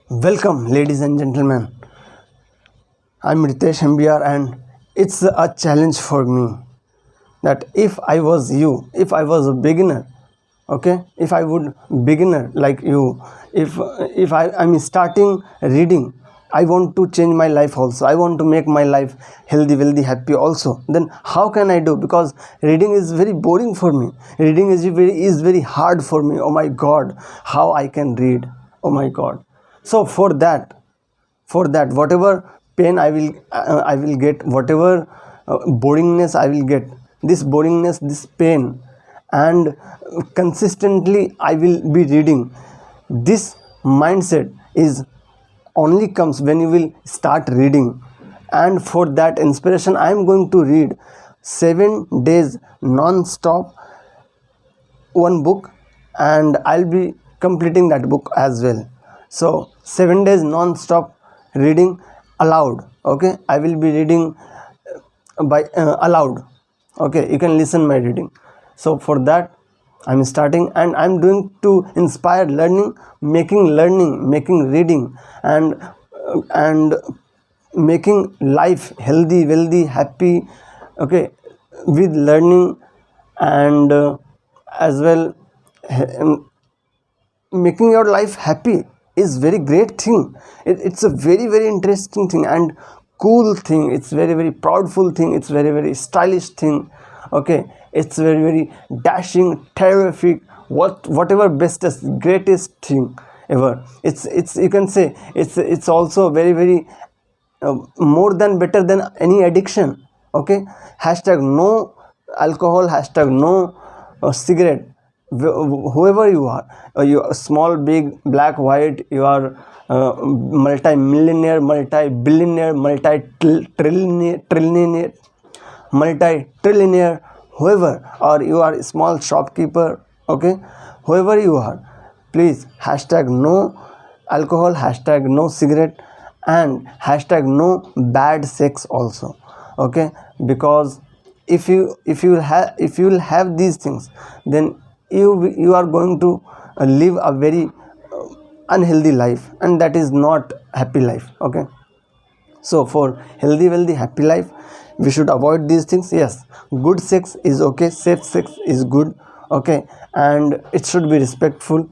Welcome, ladies and gentlemen. I'm Ritesh MBR, and it's a challenge for me that if I was you, if I was a beginner, okay, if I would beginner like you, if I'm starting reading, I want to change my life also. I want to make my life healthy, wealthy, happy also. Then how can I do? Because reading is very boring for me. Reading is very hard for me. Oh my God, how I can read? Oh my God. So for that whatever pain I will get, whatever boringness I will get, this boringness, this pain, and consistently I will be reading. This mindset is only comes when you will start reading. And for that inspiration I am going to read 7 days non-stop one book, and I'll be completing that book as well. So 7 days non-stop reading aloud. Okay, I will be reading by aloud. Okay, you can listen my reading. So for that I'm starting, and I'm doing to inspire learning, making reading, and making life healthy, wealthy, happy. Okay, with learning, and as well, making your life happy is very great thing. It's a very interesting thing and cool thing. It's very proudful thing. It's very stylish thing. Okay, it's very dashing, terrific, whatever bestest, greatest thing ever. It's you can say it's also very more than better than any addiction. Okay, hashtag no alcohol, hashtag no cigarette. Whoever you are, you are small, big, black, white, you are multi-millionaire, multi-billionaire, multi-trillionaire, whoever, or you are a small shopkeeper. Okay, whoever you are, please hashtag no alcohol, hashtag no cigarette, and hashtag no bad sex also. Okay, because if you will have these things, then you are going to live a very unhealthy life, and that is not happy life. Okay, so for healthy, wealthy, happy life, we should avoid these things. Yes, good sex is okay, safe sex is good. Okay, and it should be respectful.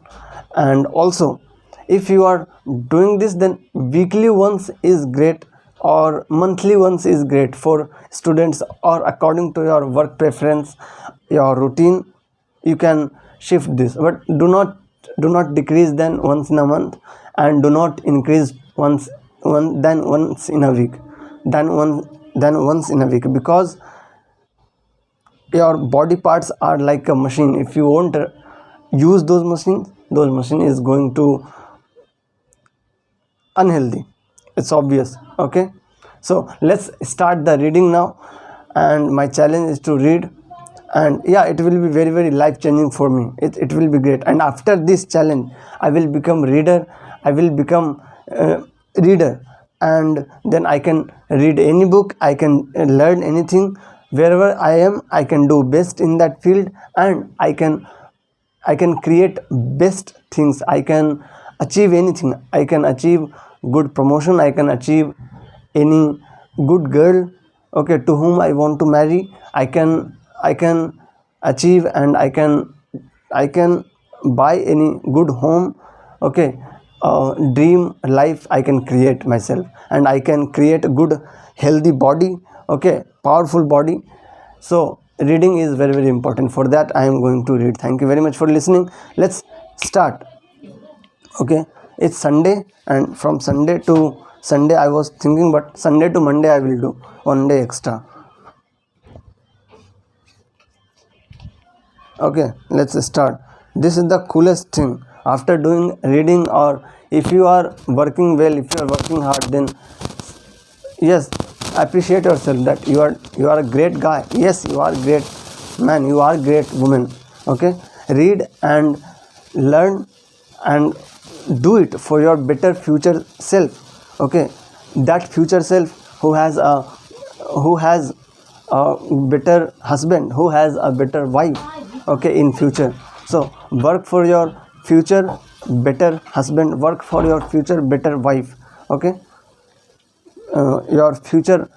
And also, if you are doing this, then weekly once is great, or monthly once is great for students, or according to your work preference, your routine, you can shift this. But do not decrease than once in a month, and do not increase once in a week, than once in a week, because your body parts are like a machine. If you won't use those machine is going to unhealthy. It's obvious. Okay, so let's start the reading now, and my challenge is to read. And yeah, it will be very life changing for me. It will be great. And after this challenge I will become reader. I will become reader, and then I can read any book, I can learn anything. Wherever I am, I can do best in that field, and I can create best things. I can achieve anything. I can achieve good promotion. I can achieve any good girl, okay, to whom I want to marry. I can achieve, and I can buy any good home. Okay, dream life I can create myself, and I can create a good healthy body. Okay, powerful body. So reading is very important. For that I am going to read. Thank you very much for listening. Let's start. Okay, it's Sunday, and from Sunday to Sunday I was thinking, but Sunday to Monday I will do 1 day extra. Okay, let's start. This is the coolest thing. After doing reading, or if you are working well, if you are working hard, then yes, appreciate yourself that you are a great guy. Yes, you are great man, you are great woman. Okay, read and learn, and do it for your better future self. Okay, that future self who has a better husband, who has a better wife. Okay, in future. So work for your future better husband, work for your future better wife. Okay, your future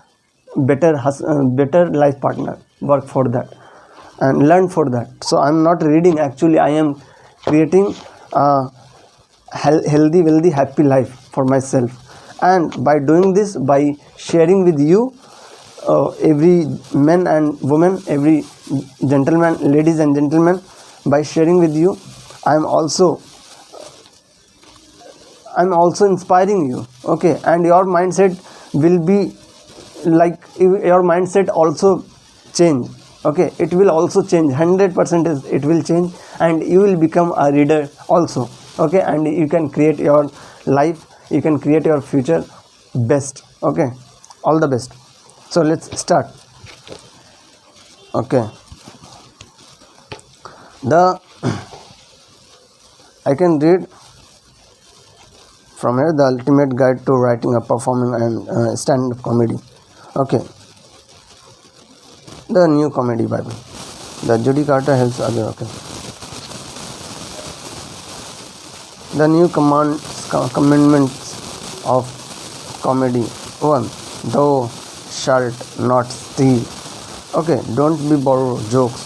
better life partner, work for that and learn for that. So I'm not reading, actually I am creating a healthy, wealthy, happy life for myself. And by doing this, by sharing with you, every men and women, every gentleman, ladies and gentlemen, by sharing with you, i'm also inspiring you. Okay, and your mindset will be like, your mindset also change. Okay, it will also change, 100% it will change, and you will become a reader also. Okay, and you can create your life, you can create your future best. Okay, all the best. So let's start. Okay, the I can read from here, The Ultimate Guide to Writing a Performing and Stand-up Comedy. Okay, the New Comedy Bible. The Judy Carter helps other. Okay, the new commandments of comedy. 1. Thou shalt not steal. Okay, don't be borrow jokes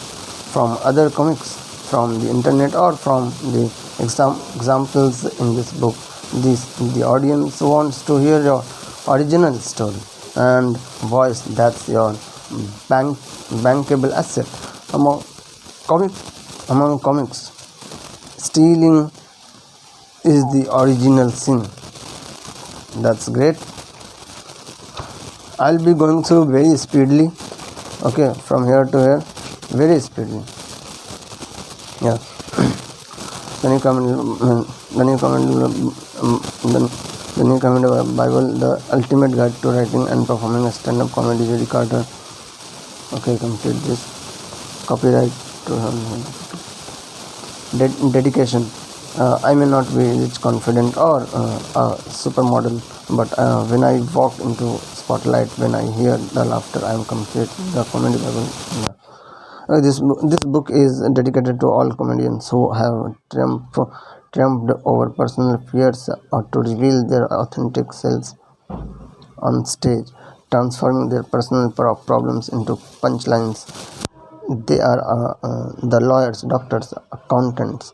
from other comics, from the internet, or from the examples in this book. The audience wants to hear your original story and voice. That's your bankable asset. Among comics, stealing is the original sin. That's great. I'll be going through very speedily. Okay, from here to here, very speedily. Yeah. The New Comedy Bible, The Ultimate Guide to Writing and Performing a Stand-up Comedy, Judy Carter. Okay, complete this. Copyright to dedication. I may not be rich, confident, or a supermodel, but when I walk into spotlight, when I hear the laughter, I am complete. The Comedy Bible. Yeah. This book is dedicated to all comedians who have triumphed over personal fears or to reveal their authentic selves on stage, transforming their personal problems into punchlines. They are the lawyers, doctors, accountants,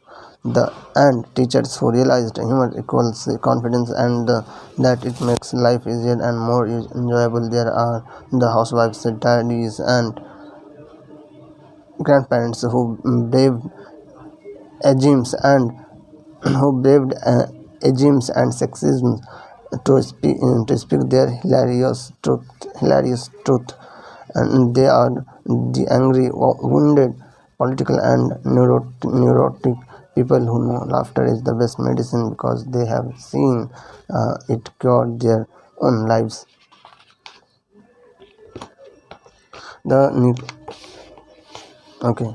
and teachers who realized humor equals confidence, and that it makes life easier and more enjoyable. There are the housewives, daddies, and grandparents who braved ageism and sexism to speak their hilarious truth, and they are the angry, wounded, political, and neurotic people who know laughter is the best medicine because they have seen it cure their own lives. The new Okay,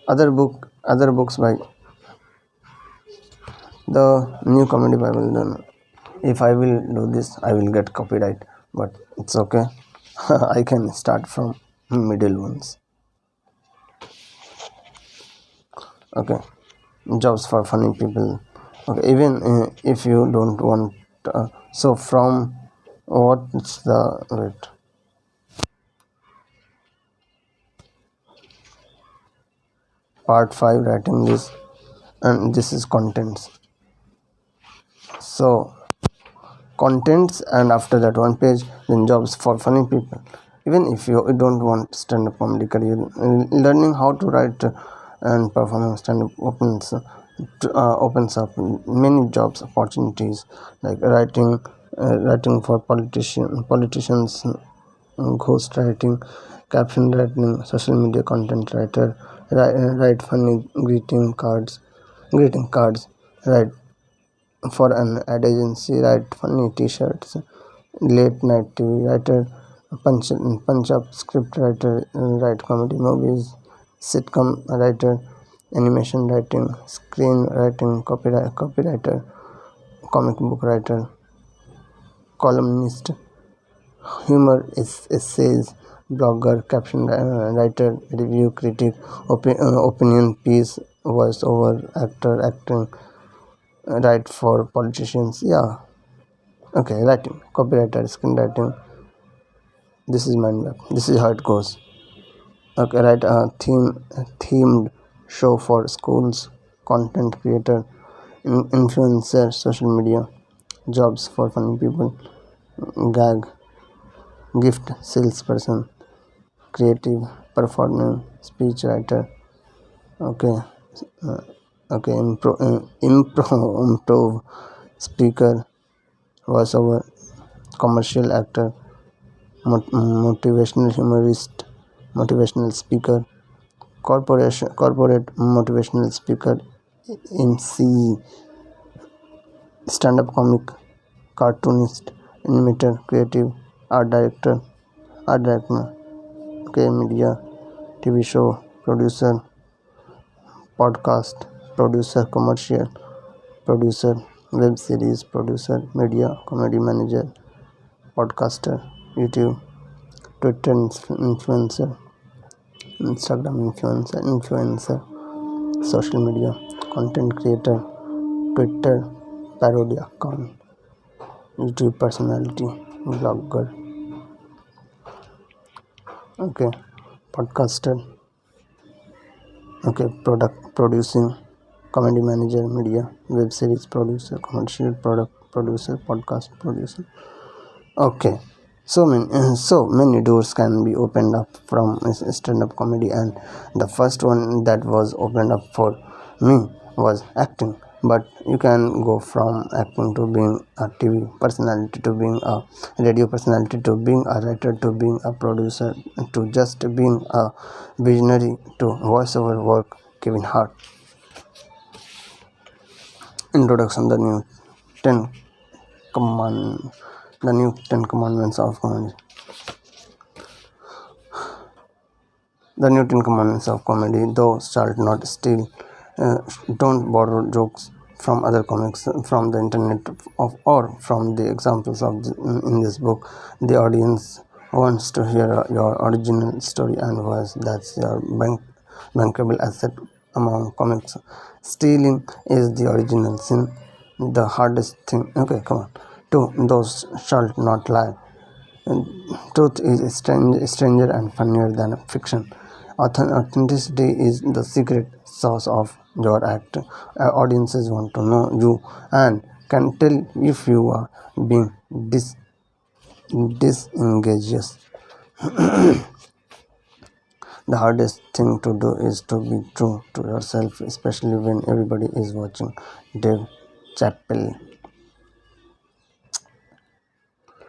other books by the New Comedy Bible. Then if I will do this, I will get copyright, but it's okay. I can start from middle ones. Okay, jobs for funny people. Okay, even if you don't want. So from what's the wait? Part 5, writing this, and this is contents. So contents, and after that one page, then jobs for funny people. Even if you don't want stand-up comedy career, learning how to write and performing stand-up opens up many jobs opportunities, like writing for politicians, ghost writing, caption writing, social media content writer, write funny greeting cards, write for an ad agency, write funny t-shirts, late night TV writer, punch up script writer, write comedy movies, sitcom writer, animation writing, screen writing, copywriter, comic book writer, columnist, humor essays, blogger, caption writer, review critic, opinion piece, voice over actor, acting, write for politicians. Yeah. Okay, writing, copywriter, screenwriting. This is mind map. This is how it goes. Okay, write a themed show for schools, content creator, influencer, social media, jobs for funny people, gag, gift salesperson, creative, performing, speech writer. Okay, uh, okay, improv speaker, voiceover, commercial actor, motivational humorist, motivational speaker, corporate motivational speaker, MC, stand-up comic, cartoonist, animator, creative, art director, okay, media, TV show producer, podcast producer, commercial producer, web series producer, media comedy manager, podcaster, YouTube, Twitter influencer, Instagram influencer, social media content creator, Twitter parody account, YouTube personality, blogger, okay, podcaster, okay, product producing, comedy manager, media, web series producer, commercial product producer, podcast producer. Okay, so many doors can be opened up from stand-up comedy, and the first one that was opened up for me was acting. But you can go from acting to being a TV personality, to being a radio personality, to being a writer, to being a producer, to just being a visionary, to voiceover work. Kevin Hart. Introduction: ten command the new 10 commandments of comedy. The new 10 commandments of comedy: thou shalt not steal, don't borrow jokes from other comics, from the internet, or from the examples in this book. The audience wants to hear your original story and voice. That's your bankable asset among comics. Stealing is the original sin, the hardest thing. Okay, come on. 2. Thou shalt not lie. Truth is stranger and funnier than fiction. Authenticity is the secret sauce of your act. Audiences want to know you and can tell if you are being disengaged. The hardest thing to do is to be true to yourself, especially when everybody is watching. Dave Chappelle.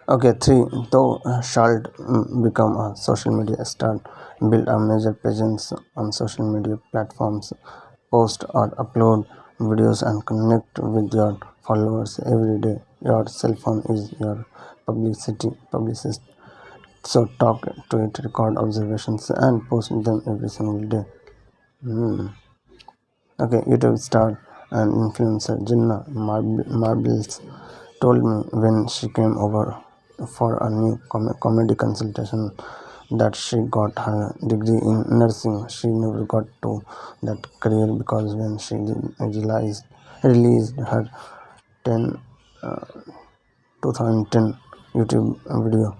Okay, 3. Thou shalt become a social media star. Build a major presence on social media platforms. Post or upload videos and connect with your followers every day. Your cell phone is your publicist. So talk to it, record observations, and post them every single day. Okay, YouTube star and influencer Jinnah Marbles told me when she came over for a new comedy consultation that she got her degree in nursing. She never got to that career because when she released her 10 2010 YouTube video,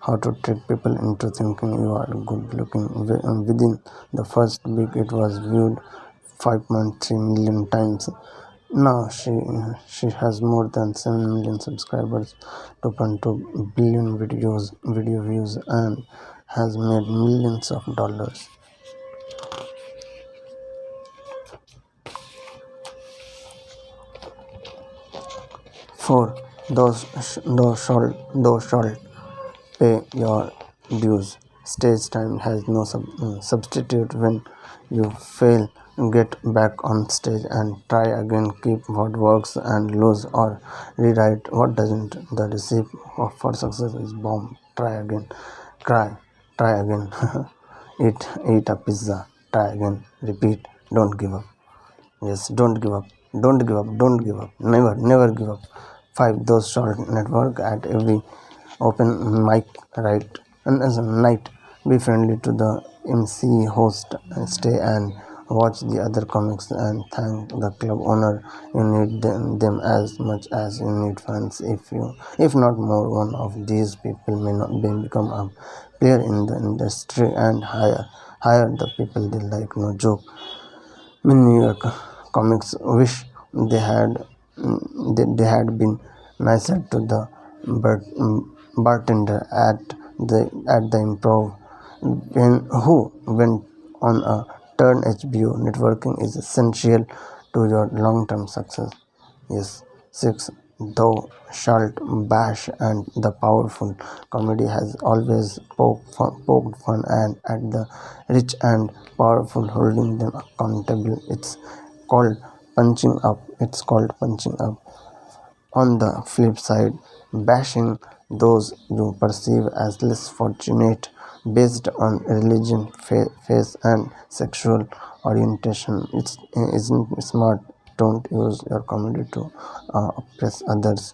how to trick people into thinking you are good looking. Within the first week, it was viewed 5.3 million times. Now she has more than 7 million subscribers, 2.2 billion video views, and has made millions of dollars. 4. Thou shalt pay your dues. Stage time has no substitute. When you fail, get back on stage and try again. Keep what works and lose or rewrite what doesn't. The recipe for success is bomb. Try again. Cry. Try again. Eat a pizza. Try again. Repeat. Don't give up. Yes, don't give up. Don't give up. Don't give up. Never give up. 5. Those short network at every open mic right and as a night. Be friendly to the MC host. Stay and watch the other comics and thank the club owner. You need them as much as you need fans. If not more, one of these people may not be become a player in the industry and hire the people they like. No joke. Many New York comics wish they had they had been nicer to the bar- bartender at the improv who went on a turn. HBO networking is essential to your long-term success. Yes. 6. Thou shalt bash and the powerful. Comedy has always poked fun and at the rich and powerful, holding them accountable. Called It's called punching up. On the flip side, bashing those you perceive as less fortunate based on religion, faith, and sexual orientation isn't smart. Don't use your comedy to oppress others.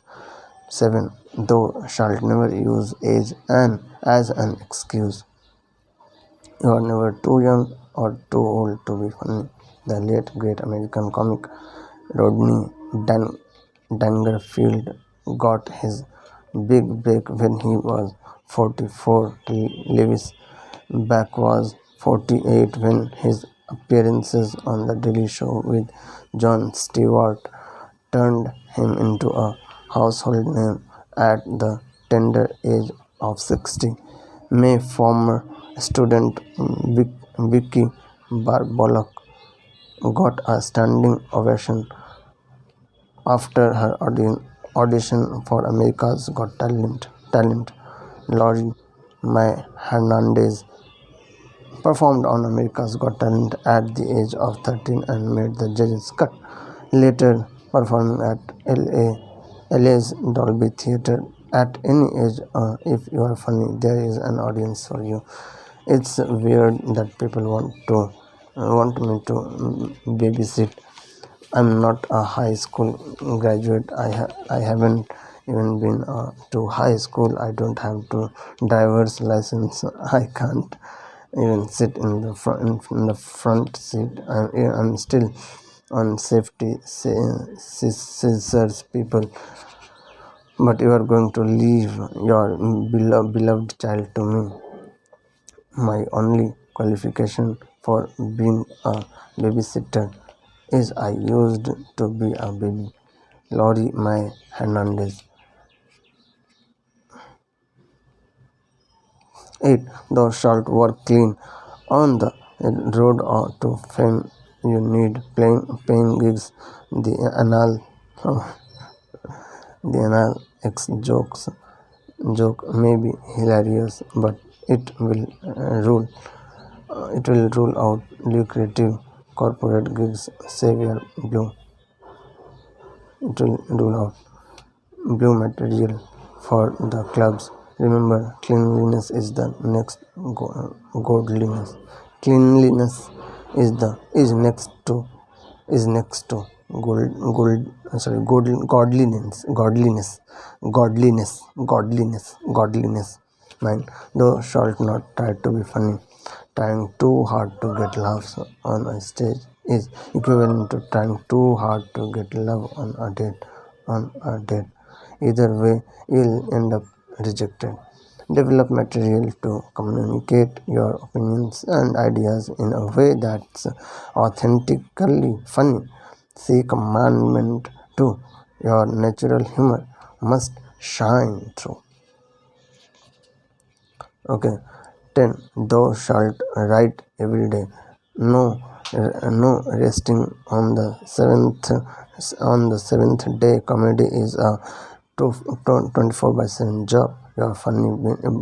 7. Thou shalt never use age as an excuse. You are never too young or too old to be funny. The late great American comic Rodney Dangerfield got his big break when he was 44. Lewis Back was 48 when his appearances on The Daily Show with Jon Stewart turned him into a household name at the tender age of 60. May former student Vicky Barbollock got a standing ovation after her audition for America's Got Talent. Laurie Mae Hernandez performed on America's Got Talent at the age of 13 and made the judges' cut, later performing at LA's Dolby Theatre. At any age, if you are funny, there is an audience for you. It's weird that people want me to babysit. I'm not a high school graduate. I haven't even been to high school. I don't have to driver's license. I can't even sit in the front seat. I'm still on safety scissors, people. But you are going to leave your beloved child to me. My only qualification for being a babysitter is I used to be a baby. Laurie Mae Hernandez. 8. Thou shalt work clean. On the road to fame, you need paying gigs. The anal joke may be hilarious, but it will rule out lucrative corporate gigs. Xavier Blue. It will rule out blue material for the clubs. Remember, cleanliness is the next godliness. Cleanliness is next to godliness. 9. Thou shalt not try to be funny. Trying too hard to get laughs on a stage is equivalent to trying too hard to get love on a date. Either way, you'll end up rejected. Develop material to communicate your opinions and ideas in a way that's authentically funny. See commandment 2. Your natural humor must shine through. Okay. 10. Thou shalt write every day. No resting on the seventh day. Comedy is a 24/7 job. Your funny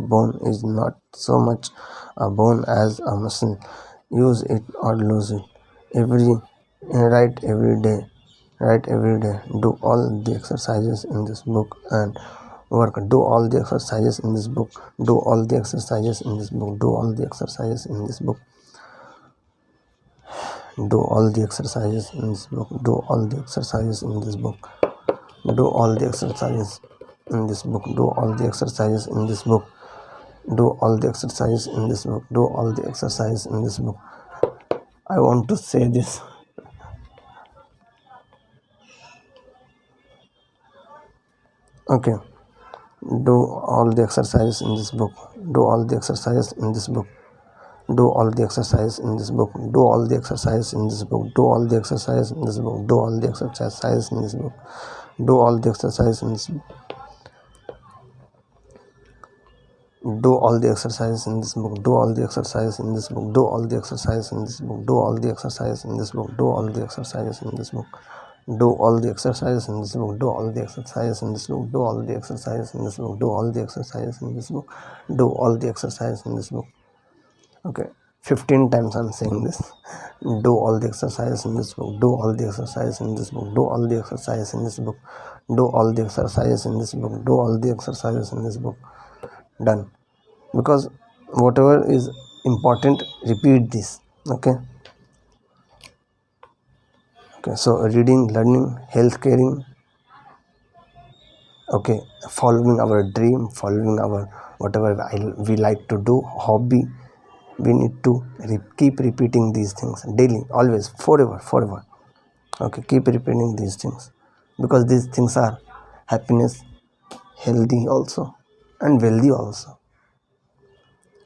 bone is not so much a bone as a muscle. Use it or lose it. Write every day. Write every day. Do all the exercises in this book and work. Do all the exercises in this book. Do all the exercises in this book. Do all the exercises in this book. Do all the exercises in this book. Do all the exercises in this book. Do all the exercises in this book. Do all the exercises in this book. Do all the exercises in this book. Do all the exercises in this book. I want to say this. Okay, do all the exercise in this book. Do all the exercise in this book. Do all the exercise in this book. Do all the exercise in this book. Do all the exercise in this book. Do all the exercise in this book. Do all the exercise in this book. Do all the exercise in this book. Do all the exercise in this book. Do all the exercise in this book. Do all the exercise in this book. Do all the exercise in this book. Do all the exercise in this book. Do all the exercise in this book. Do all the exercise in this book. Do all the exercise in this book. Do all the exercise in this book. Okay, 15 times I'm saying this. Do all the exercise in this book. Do all the exercise in this book. Do all the exercise in this book. Do all the exercise in this book. Do all the exercise in this book. Done. Because whatever is important, repeat this. Okay. Okay. So reading, learning, health caring. Okay, following our dream, following our whatever we like to do, hobby. We need to keep repeating these things daily, always, forever. Okay, keep repeating these things, because these things are happiness, healthy also, and wealthy also.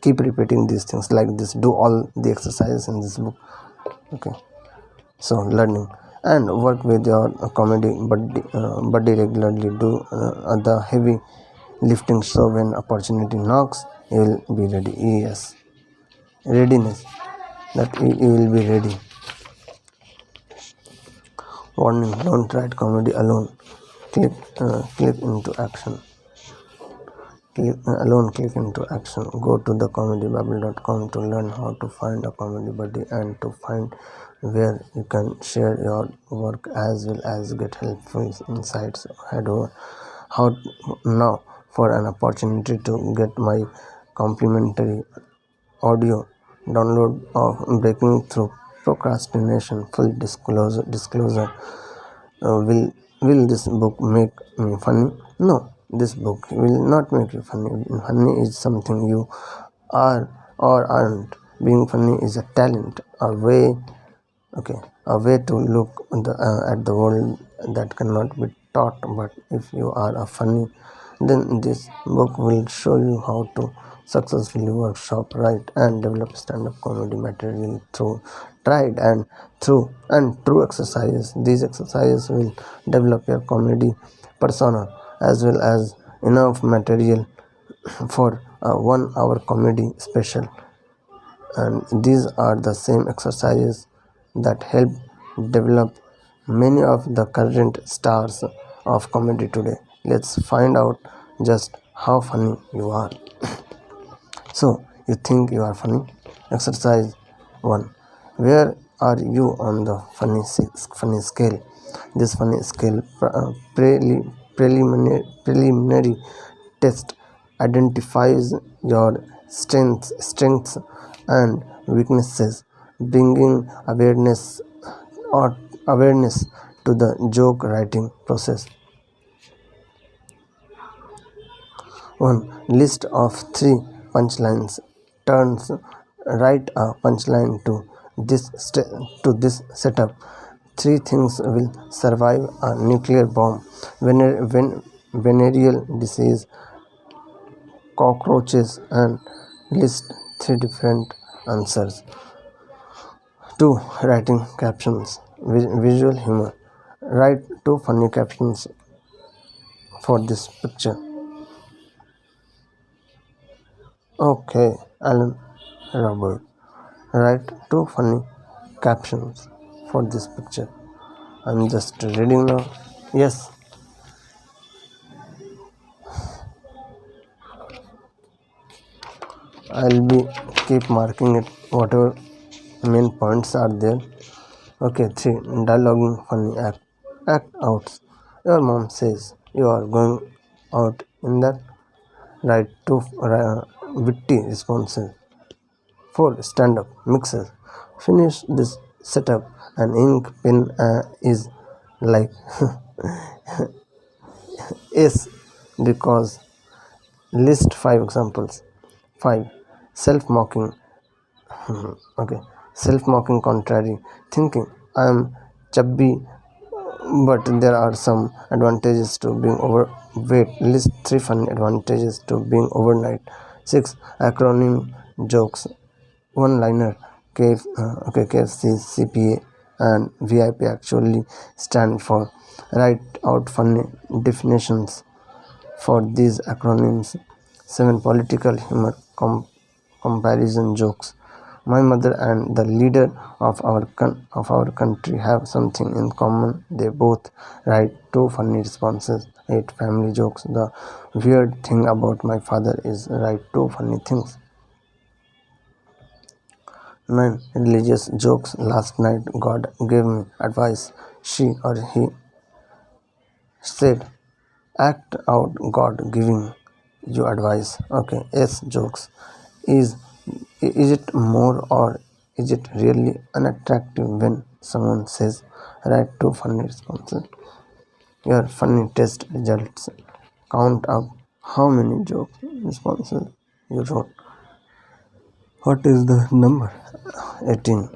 Keep repeating these things like this. Do all the exercises in this book. Okay, so learning and work with your comedy body regularly. Do the heavy lifting, so when opportunity knocks, you will be ready. Yes, readiness, that you will be ready. Warning: don't write comedy alone. Click into action. Click into action. Go to the comedybible.com to learn how to find a comedy buddy and to find where you can share your work as well as get helpful insights. Head over how now for an opportunity to get my complimentary audio download of Breaking Through Procrastination. Full disclosure. Will this book make me funny? No, this book will not make you funny. Funny is something you are or aren't. Being funny is a talent, a way, a way to look at the world that cannot be taught. But if you are a funny, then this book will show you how to successfully workshop, write, and develop stand-up comedy material through tried and true exercises. These exercises will develop your comedy persona as well as enough material for a 1 hour comedy special. And these are the same exercises that help develop many of the current stars of comedy today. Let's find out just how funny you are. So, you think you are funny? Exercise 1. Where are you on the funny scale? This funny scale preliminary test identifies your strengths and weaknesses, bringing awareness to the joke writing process. 1. List of 3 punchlines. Turns. Write a punchline to this setup. 3 things will survive a nuclear bomb: venereal disease, cockroaches, and list 3 different answers. 2. Writing captions. Visual humor. Write 2 funny captions for this picture. Okay, Alan Robert. Write 2 funny captions for this picture. I'm just reading now. Yes. I'll be keep marking it, whatever main points are there. Okay, 3. Dialoguing funny act outs. Your mom says you are going out in that. Write 2 witty responses. 4. Stand up mixes. Finish this setup. An ink pen is like S because. List 5 examples. 5. Self mocking. Okay. self-mocking contrary thinking. I am chubby, but there are some advantages to being overweight. List 3 funny advantages to being overnight. 6 acronym jokes. One liner. KFC, CPA, and VIP actually stand for. Write out funny definitions for these acronyms. 7 political humor comparison jokes. My mother and the leader of our country have something in common. They both write 2 funny responses. 8 family jokes. The weird thing about my father is write 2 funny things. 9 religious jokes. Last night God gave me advice. She or he said, act out God giving you advice. Okay, S jokes. Is is it more or is it really unattractive when someone says write 2 funny responses? Your funny test results. Count up how many jokes responses you wrote. What is the number? 18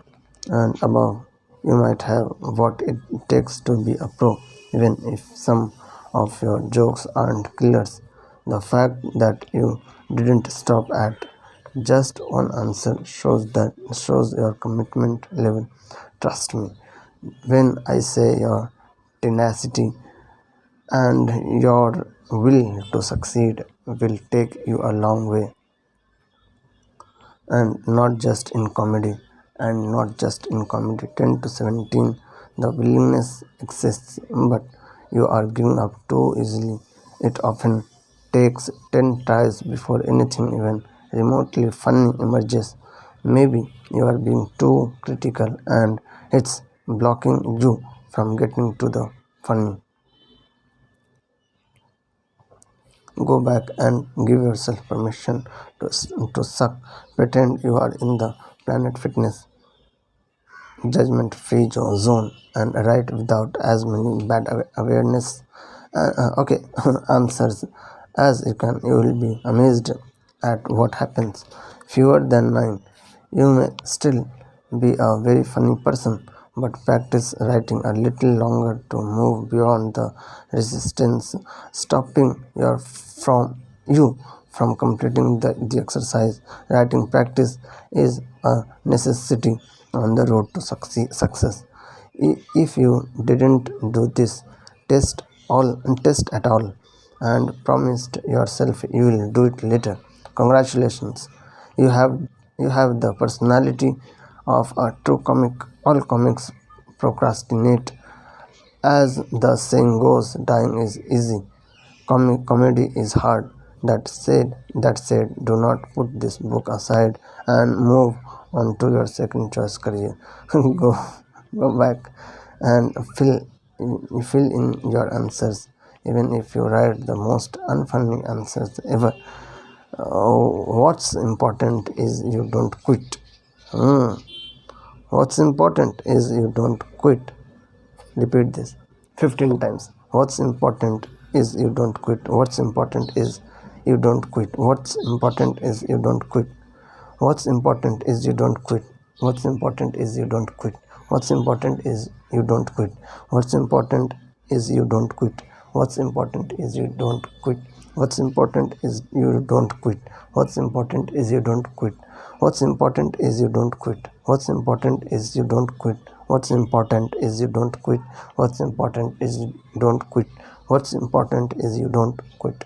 and above. You might have what it takes to be a pro, even if some of your jokes aren't killers. The fact that you didn't stop at just one answer shows your commitment level. Trust me when I say your tenacity and your will to succeed will take you a long way, and not just in comedy. 10 to 17, the willingness exists, but you are giving up too easily. It often takes 10 tries before anything even remotely funny emerges. Maybe you are being too critical and it's blocking you from getting to the funny. Go back and give yourself permission to suck. Pretend you are in the Planet Fitness judgment free zone and write without as many bad awareness okay answers as you can. You will be amazed at what happens. Fewer than 9. You may still be a very funny person, but practice writing a little longer to move beyond the resistance stopping you from completing the exercise. Writing practice is a necessity on the road to success. If you didn't do this test at all and promised yourself you will do it later, congratulations. You have you have the personality of a true comic. All comics procrastinate. As the saying goes, dying is easy. Comedy is hard. That said, do not put this book aside and move on to your second choice career. Go back and fill in your answers, even if you write the most unfunny answers ever. What's important is you don't quit. Hmm. What's important is you don't quit. Repeat this 15 times. What's important is you don't quit. What's important is you don't quit. What's important is you don't quit. What's important is you don't quit. What's important is you don't quit. What's important is you don't quit. What's important is you don't quit. What's important is you don't quit. What's important is you don't quit. What's important is you don't quit. What's important is you don't quit. What's important is you don't quit. What's important is you don't quit. What's important is you don't quit. What's important is you don't quit.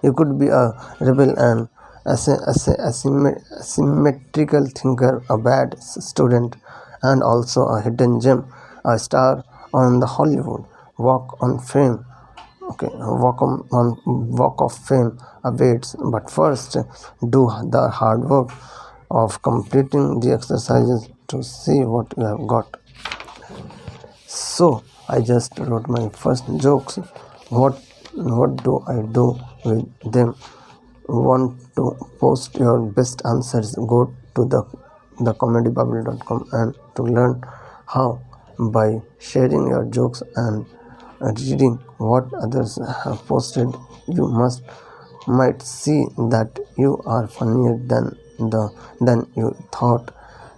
You could be a rebel and asymmetrical thinker, a bad student, and also a hidden gem, a star on the Hollywood Walk on Fame. Okay, Walk of Fame awaits. But first, do the hard work of completing the exercises to see what you have got. So I just wrote my first jokes. What do I do with them? Want to post your best answers? Go to the comedybubble.com and to learn how by sharing your jokes and reading what others have posted. You might see that you are funnier than you thought.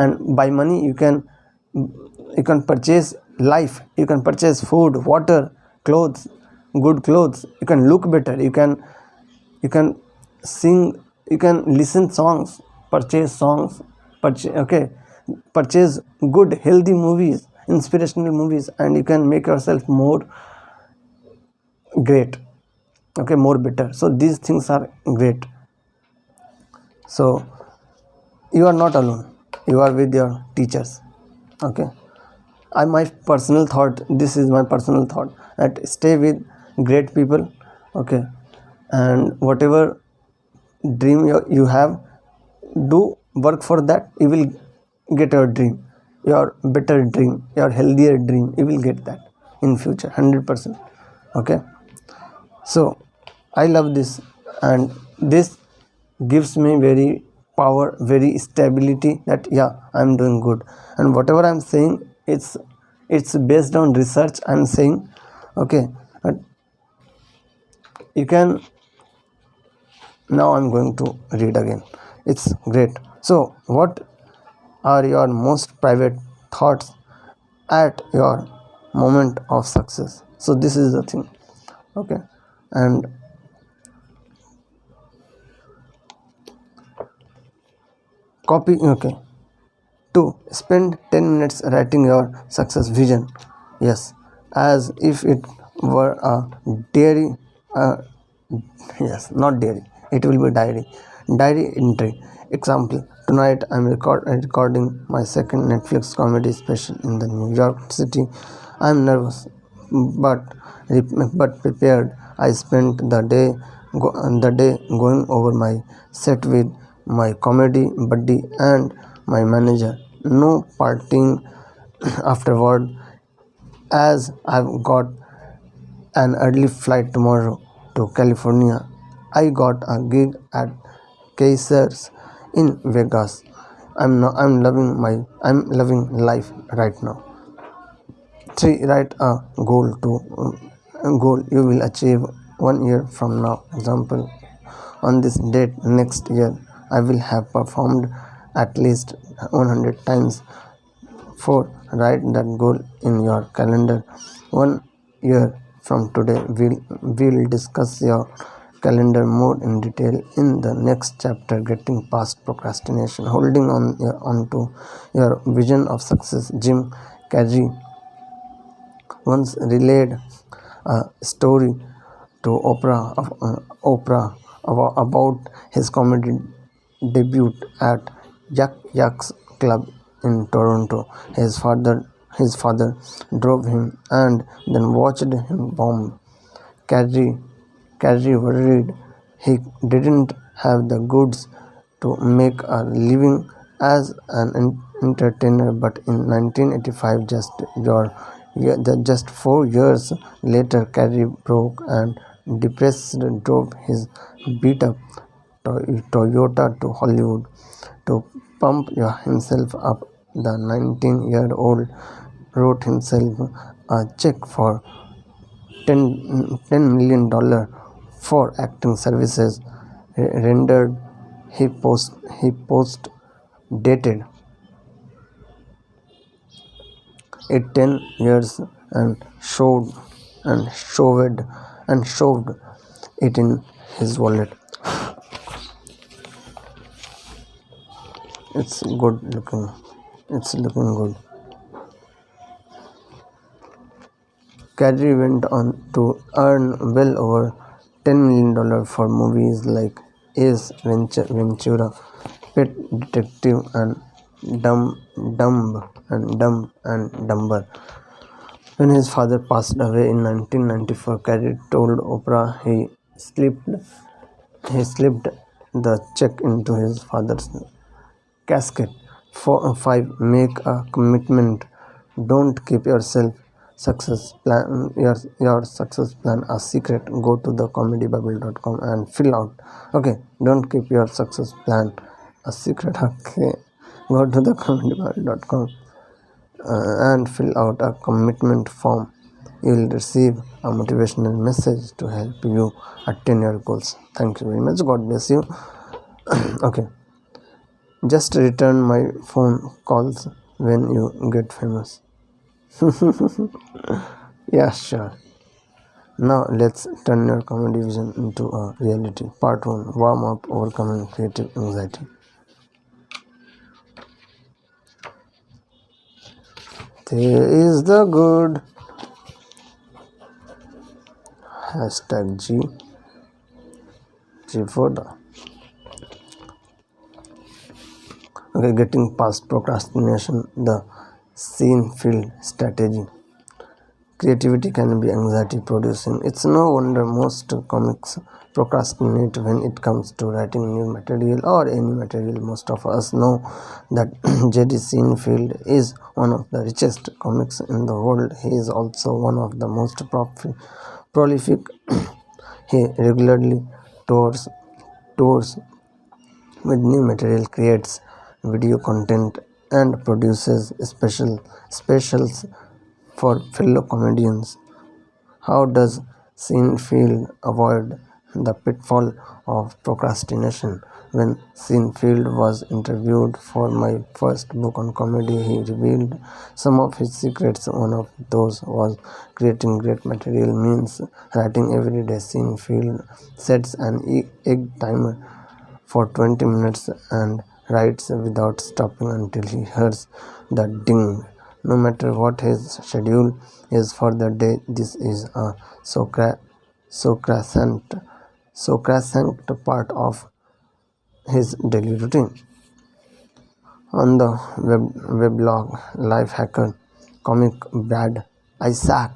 and by money you can purchase life, you can purchase food, water, clothes, good clothes, you can look better, you can sing, you can listen songs, purchase songs, purchase good healthy movies, inspirational movies, and you can make yourself more great, okay, more better. So these things are great. So you are not alone, you are with your teachers, okay. My personal thought, this is my personal thought, that stay with great people, okay, and whatever dream you have, do work for that, you will get your dream, your better dream, your healthier dream, you will get that in future 100%, okay. So I love this, and this gives me very power, very stability, that yeah, I'm doing good, and whatever I'm saying, it's based on research I'm saying, okay. But you can, now I'm going to read again, it's great. So what are your most private thoughts at your moment of success? So this is the thing, okay. And copy, okay. 2. Spend 10 minutes writing your success vision. Yes, as if it were a diary. Yes, not diary. It will be diary. Diary entry. Example: tonight I'm recording my second Netflix comedy special in the New York City. I'm nervous, but prepared. I spent the day going over my set with my comedy buddy and my manager. No partying afterward, as I've got an early flight tomorrow to California. I got a gig at Caesars in Vegas. I'm loving life right now. 3. Write a goal you will achieve 1 year from now. Example: on this date next year, I will have performed at least 100 times. 4. Write that goal in your calendar. 1 year from today, we'll discuss your calendar more in detail in the next chapter, Getting Past Procrastination. Holding on to your vision of success. Jim Carrey once relayed a story to Oprah about his comedy debut at Yak's Club in Toronto. His father drove him and then watched him bomb. Carrie, Carrie worried he didn't have the goods to make a living as an entertainer, but in 1985, just 4 years later, Carrie broke and depressed drove his beat-up Toyota to Hollywood to pump himself up. The 19-year-old wrote himself a check for $10 million for acting services rendered. He post dated it 10 years and shoved it in his wallet. It's good looking. It's looking good. Carrey went on to earn well over $10 million for movies like Ace Ventura, Pet Detective, and Dumb and Dumber. When his father passed away in 1994, Carrey told Oprah he slipped the check into his father's casket. 5. Make a commitment. Don't keep your success plan a secret. Go to thecomedybible.com and fill out. Okay, don't keep your success plan a secret. Okay, go to thecomedybible.com and fill out a commitment form. You will receive a motivational message to help you attain your goals. Thank you very much. God bless you. Okay. Just return my phone calls when you get famous. Yeah, sure. Now let's turn your comedy vision into a reality. Part 1, Warm up overcoming creative anxiety. There is the good. Hashtag G for the. Okay, getting past procrastination, the scene filled strategy. Creativity can be anxiety producing. It's no wonder most comics procrastinate when it comes to writing new material or any material. Most of us know that J.D. Seinfeld is one of the richest comics in the world. He is also one of the most prolific. He regularly tours with new material, creates video content, and produces specials for fellow comedians. How does Seinfeld avoid the pitfall of procrastination? When Seinfeld was interviewed for my first book on comedy, he revealed some of his secrets. One of those was creating great material means writing every day. Seinfeld sets an egg timer for 20 minutes and writes without stopping until he hears the ding. No matter what his schedule is for the day, this is a sacrosanct, sacrosanct part of his daily routine. On the weblog Lifehacker, comic Brad Isaac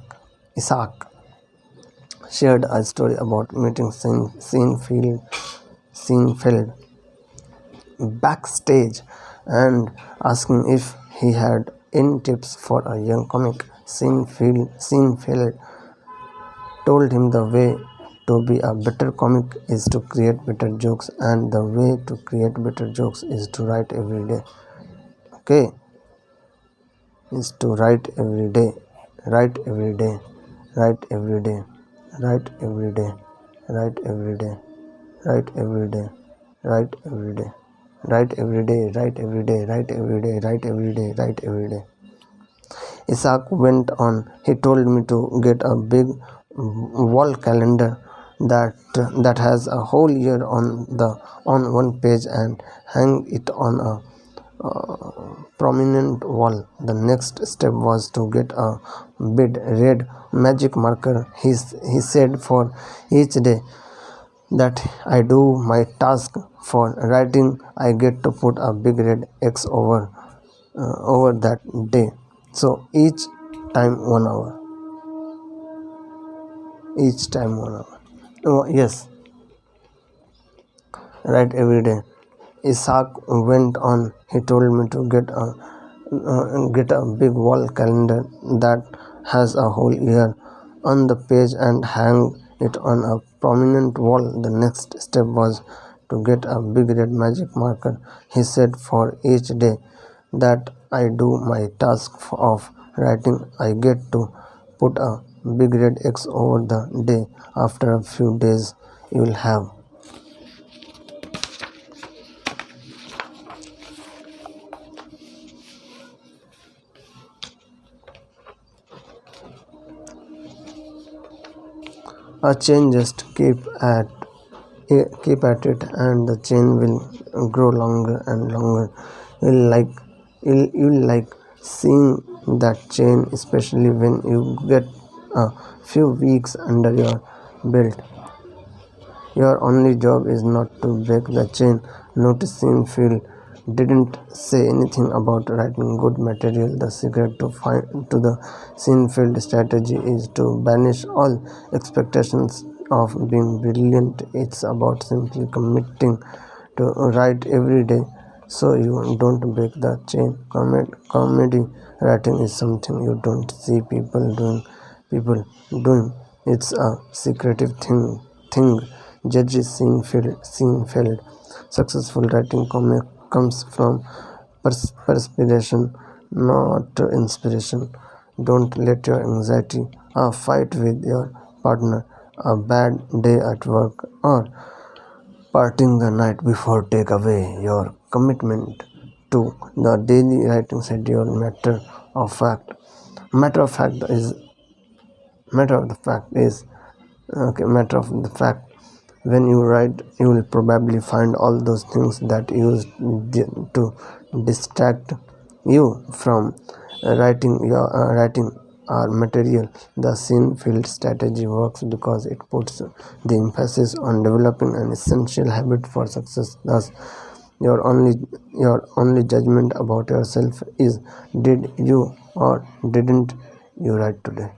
shared a story about meeting Seinfeld backstage and asking if he had any tips for a young comic. Seinfeld told him the way to be a better comic is to create better jokes, and the way to create better jokes is to write every day. Okay, is to write every day, write every day, write every day, write every day, write every day, write every day, write every day, write every day, write every day, write every day, write every day, write every day. Isaac went on. He told me to get a big wall calendar that has a whole year on one page and hang it on a prominent wall. The next step was to get a big red magic marker. He said for each day that I do my task for writing, I get to put a big red X over that day. So each time 1 hour. Each time 1 hour. Oh yes, write every day. Isaac went on. He told me to get a big wall calendar that has a whole year on the page and hang it on a prominent wall. The next step was to get a big red magic marker. He said for each day that I do my task of writing, I get to put a big red X over the day. After a few days, you will have a chain. Just keep at it, and the chain will grow longer and longer. You'll like seeing that chain, especially when you get a few weeks under your belt. Your only job is not to break the chain. Notice Seinfeld didn't say anything about writing good material. The secret to the Seinfeld strategy is to banish all expectations of being brilliant. It's about simply committing to write every day so you don't break the chain. Comedy writing is something you don't see people doing. It's a secretive thing. Judge Seinfeld. Successful writing comes from perspiration, not inspiration. Don't let your anxiety, a fight with your partner, a bad day at work, or parting the night before take away your commitment to the daily writing schedule. Matter of fact is matter of the fact is matter of the fact, when you write you will probably find all those things that used to distract you from writing our material. The scene field strategy works because it puts the emphasis on developing an essential habit for success. Thus, your only judgment about yourself is, did you or didn't you write today?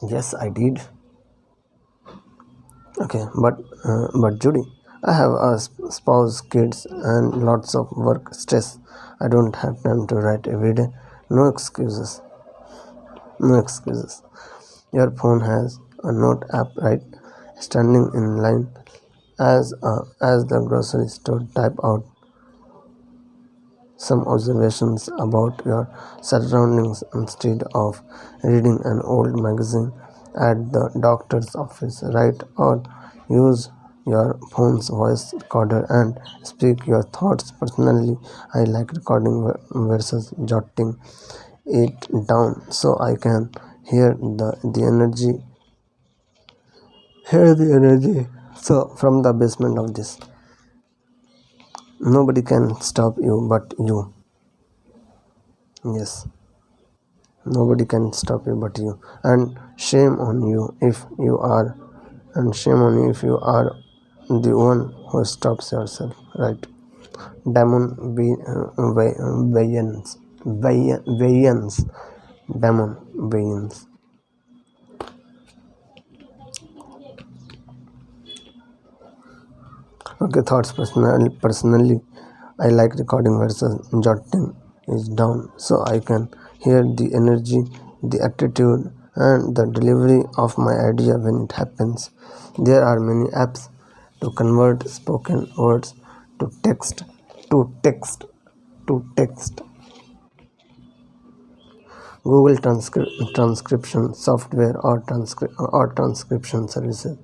Yes, I did. Okay, but Judy, I have a spouse, kids, and lots of work stress. I don't have time to write every day. No excuses. No excuses. Your phone has a note app, right? Standing in line as the grocery store, type out some observations about your surroundings instead of reading an old magazine at the doctor's office. Write or use your phone's voice recorder and speak your thoughts personally. I like recording versus jotting it down so I can hear the energy. So from the basement of this, nobody can stop you but you. Yes. Nobody can stop you but you. And shame on you if you are, and shame on you if you are the one who stops yourself, right? Damon Wayans. Damon Wayans. Okay, thoughts personally. I like recording versus jotting it down so I can hear the energy, the attitude, and the delivery of my idea when it happens. There are many apps to convert spoken words to text, to text, to text. Google transcription software or transcription services,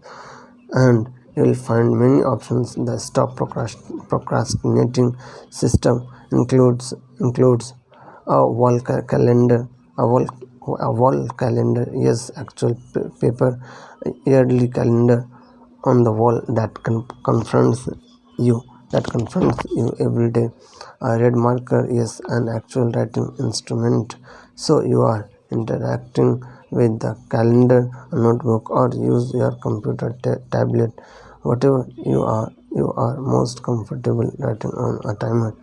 and you will find many options. The stop procrastinating system includes a calendar, a wall calendar, yes, actual paper yearly calendar on the wall that confronts you every day. A red marker is an actual writing instrument, so you are interacting with the calendar, a notebook, or use your computer tablet, whatever you are most comfortable. Writing on a timer.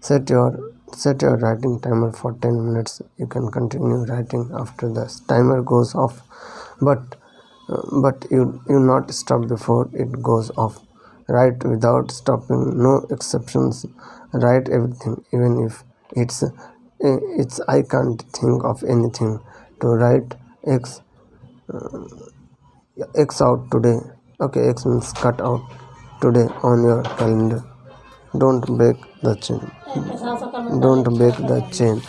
Set your writing timer for 10 minutes. You can continue writing after the timer goes off, but you not stop before it goes off. Write without stopping, no exceptions. Write everything, even if it's I can't think of anything to write x out today. Okay, x means cut out today on your calendar. Don't break the chain. Don't break the chain.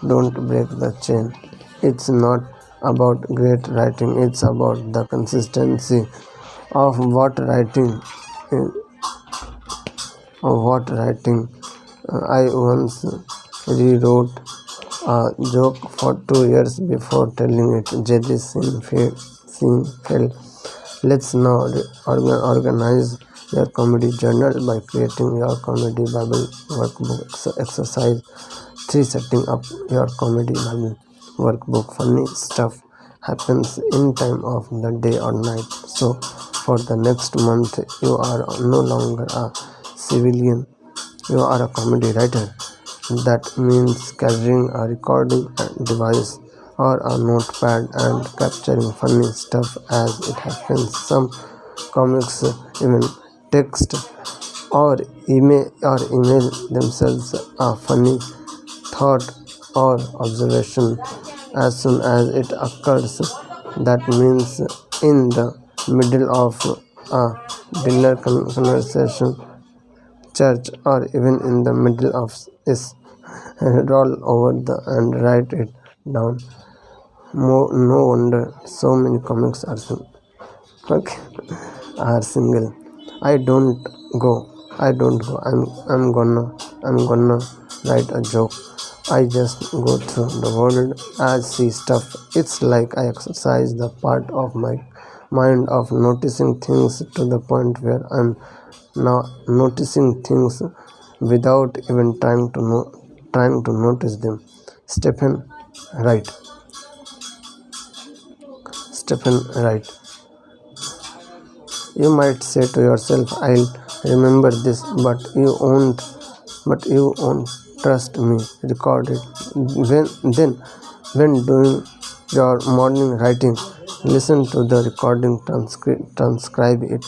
Don't break the chain. It's not about great writing, it's about the consistency of what writing. I once rewrote a joke for 2 years before telling it. Jerry Seinfeld. Let's now organize your comedy journal by creating your comedy Bible workbook. Exercise 3. Setting up your comedy Bible workbook. Funny stuff happens in time of the day or night. So for the next month, you are no longer a civilian, you are a comedy writer. That means carrying a recording device or a notepad and capturing funny stuff as it happens. Some comics even text or email themselves a funny thought or observation as soon as it occurs. That means in the middle of a dinner conversation, church, or even in the middle of is roll over and write it down. No wonder so many comics are okay, are single. I don't go. I don't go. I'm gonna write a joke. I just go through the world as see stuff. It's like I exercise the part of my mind of noticing things to the point where I'm now noticing things without even trying to notice them. Stephen Wright. Stephen Wright. You might say to yourself, I'll remember this, but you won't trust me. Record it. When doing your morning writing, listen to the recording, transcribe it,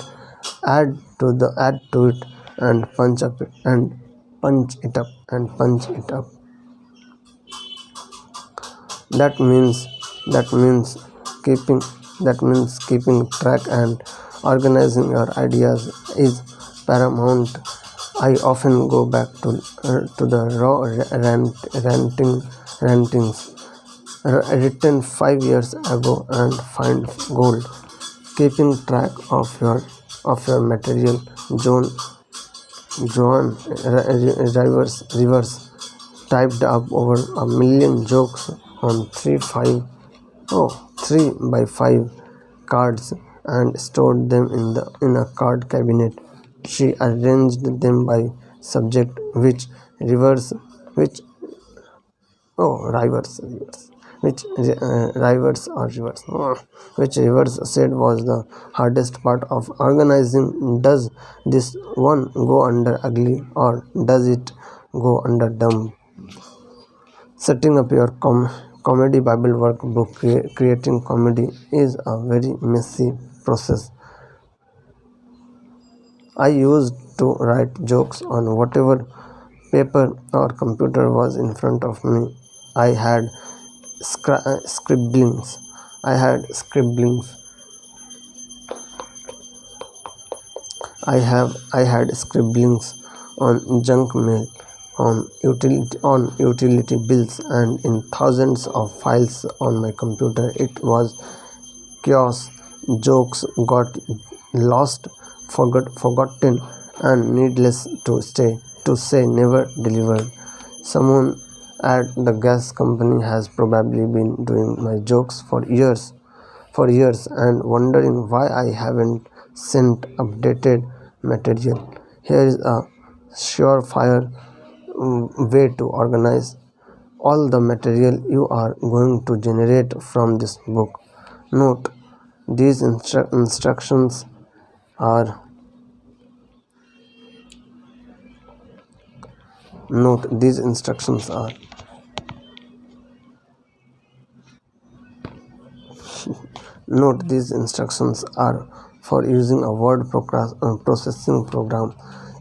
add to it, and punch it up. That means that means keeping keeping track and organizing your ideas is paramount. I often go back to the raw rantings written 5 years ago and find gold. Keeping track of your material. Joan Rivers typed up over a million jokes on 3 by 5 cards and stored them in a card cabinet. She arranged them by subject, which rivers, which Rivers said was the hardest part of organizing. Does this one go under ugly or does it go under dumb? Setting up your comedy Bible workbook. Creating comedy is a very messy process. I used to write jokes on whatever paper or computer was in front of me. I had scribblings. I had scribblings. I had scribblings on junk mail, on utility bills, and in thousands of files on my computer. It was chaos. Jokes got lost, forgotten, and needless to say never delivered. Someone at the gas company has probably been doing my jokes for years and wondering why I haven't sent updated material. Here is a surefire way to organize all the material you are going to generate from this book. Note these instructions are note these instructions are Note these instructions are for using a word processing program.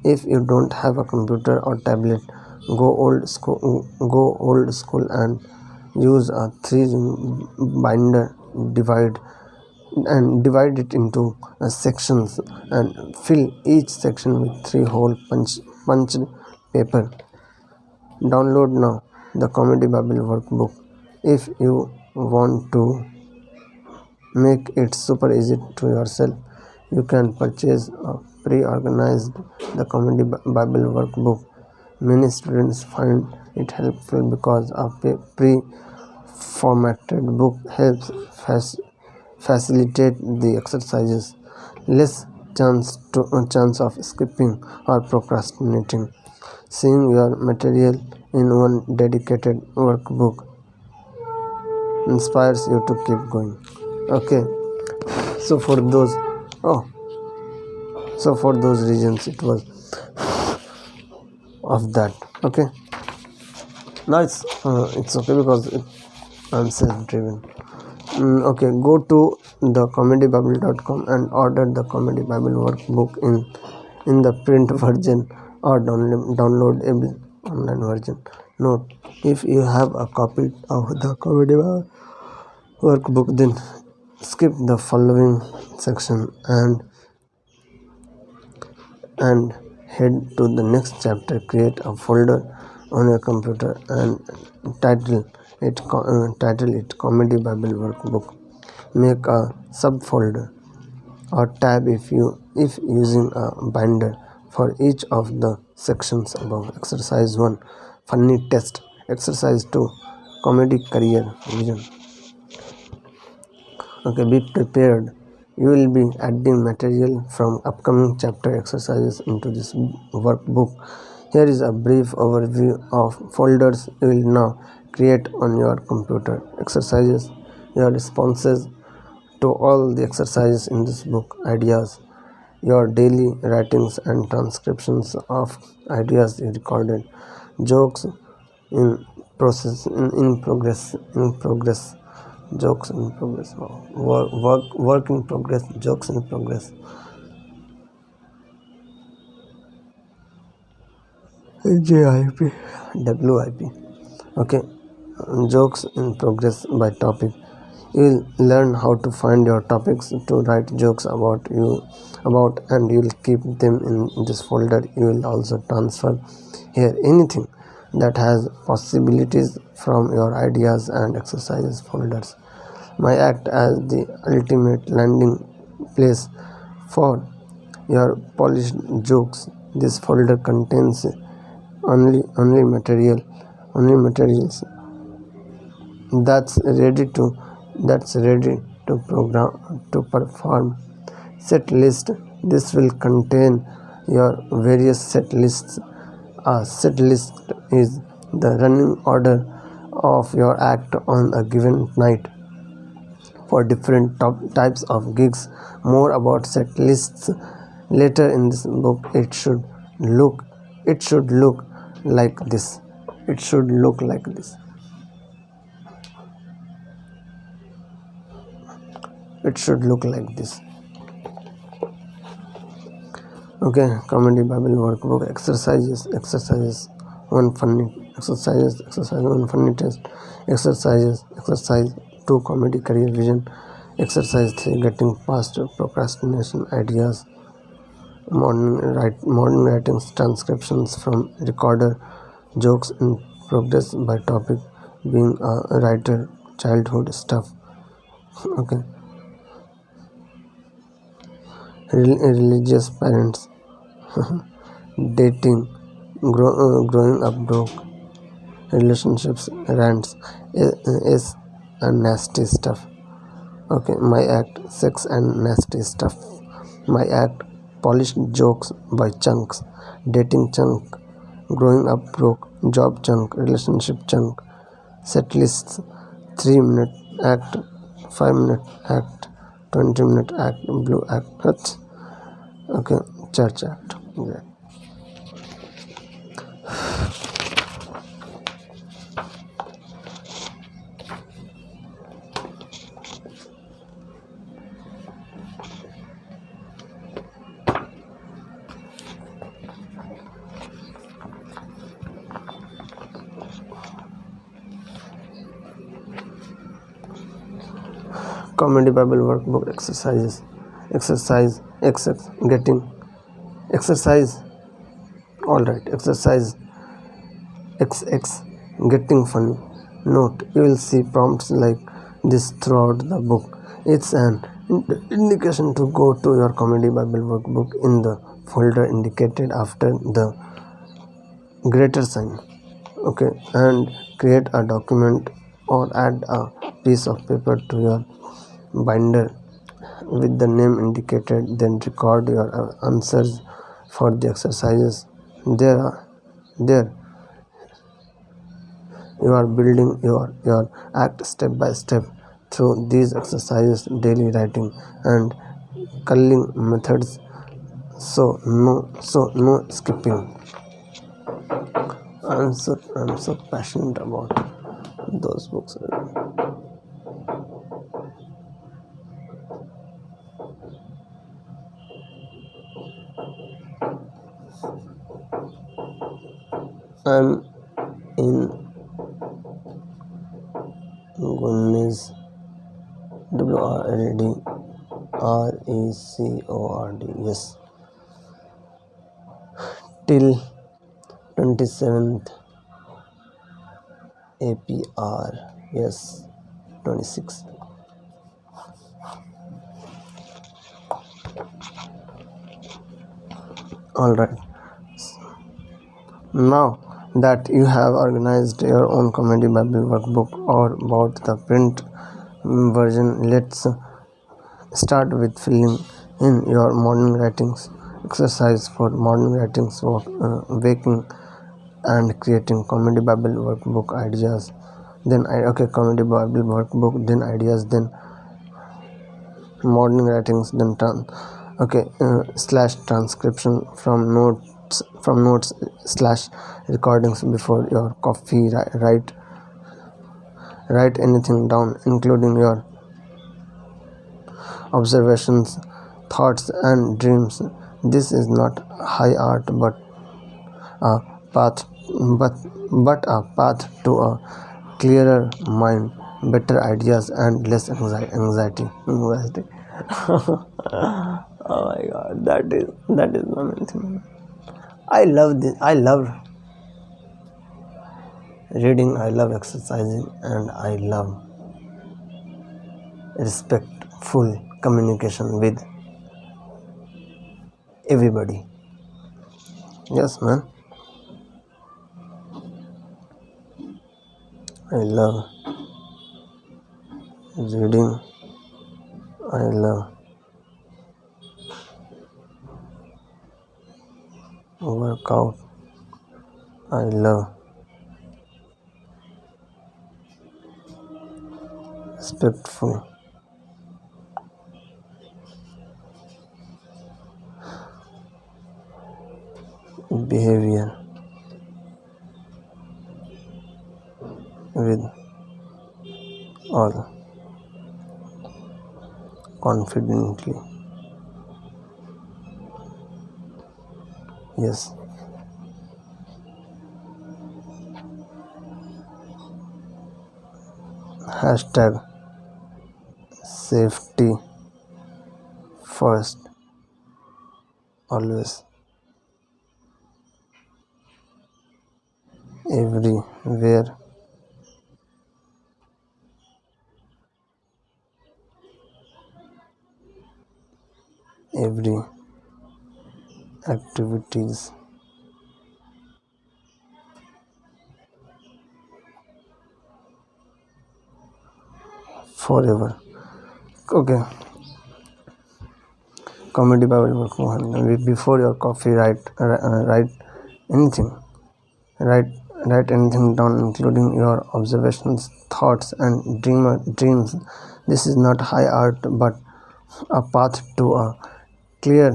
If you don't have a computer or tablet, go old school and use a three-ring binder. Divide it into sections and fill each section with 3 whole punched paper. Download now the Comedy Bible workbook. If you want to make it super easy to yourself, you can purchase a pre-organized the Comedy Bible workbook. Many students find it helpful because a pre-formatted book helps facilitate the exercises, less chance of skipping or procrastinating. Seeing your material in one dedicated workbook inspires you to keep going. Okay, so for those oh so for those reasons it was of that. Okay, now it's okay because I'm self-driven. Okay, go to the comedybible.com and order the Comedy Bible workbook in the print version or downloadable online version. Note: if you have a copy of the Comedy Bible workbook, then skip the following section and head to the next chapter. Create a folder on your computer and title it Comedy Bible Workbook. Make a subfolder or tab if using a binder for each of the sections above. Exercise 1, funny test. Exercise 2, comedy career vision. Okay, be prepared. You will be adding material from upcoming chapter exercises into this workbook. Here is a brief overview of folders you will now create on your computer. Exercises, your responses to all the exercises in this book, ideas, your daily writings and transcriptions of ideas you recorded, jokes in progress, jokes in progress, work in progress, jokes in progress, JIP, WIP. Okay, jokes in progress by topic. You will learn how to find your topics to write jokes about, and you will keep them in this folder. You will also transfer here anything that has possibilities from your ideas and exercises folders. May act as the ultimate landing place for your polished jokes. This folder contains only materials that's ready to program to perform. Set list. This will contain your various set lists. A set list is the running order of your act on a given night for different types of gigs. More about set lists later in this book. It should look like this. It should look like this. It should look like this. Okay, Comedy Bible Workbook. Exercises 1, funny exercises. Exercise 1, funny test. Exercise 2, comedy career vision. Exercise 3, getting past procrastination ideas. Morning writings, transcriptions from recorder, jokes in progress by topic, being a writer, childhood stuff. Okay, religious parents, dating, growing up broke, relationships, rants, is and nasty stuff. Okay, my act, sex and nasty stuff. My act, polished jokes by chunks, dating chunk, growing up broke, job chunk, relationship chunk, set lists, 3-minute act, 5-minute act, 20-minute act, blue act, okay, church act. Yeah. Comedy Bible Workbook exercises. Exercise getting exercise. All right. Exercise XX, getting funny. Note: you will see prompts like this throughout the book. It's an indication to go to your Comedy Bible Workbook in the folder indicated after the greater sign. Okay, and create a document or add a piece of paper to your binder with the name indicated. Then record your answers for the exercises. There you are building your act step by step through these exercises, daily writing and culling methods, so no skipping. I'm so passionate about those books. I'm in Goodness, WRLD yes, till 27th APR. Yes, 26. All right. Now that you have organized your own Comedy Bible workbook or bought the print version, let's start with filling in your morning writings exercise for morning writings, waking and creating Comedy Bible workbook ideas. Then Comedy Bible workbook, then ideas, then morning writings, then slash transcription from notes slash recordings before your coffee. Write anything down, including your observations, thoughts, and dreams. This is not high art, a path, but a path to a clearer mind, better ideas, and less anxiety. Oh my God, that is my main thing. I love this. I love reading. I love exercising, and I love respectful communication with everybody. Yes, man. I love reading. I love workout. I love respectful behavior with all confidently. Yes. Hashtag safety first always. Everywhere. Every activities. Forever. Okay. Comedy Bible book one. Before your coffee, write anything. Write write anything down, including your observations, thoughts, and dreams. This is not high art, but a path to a clear,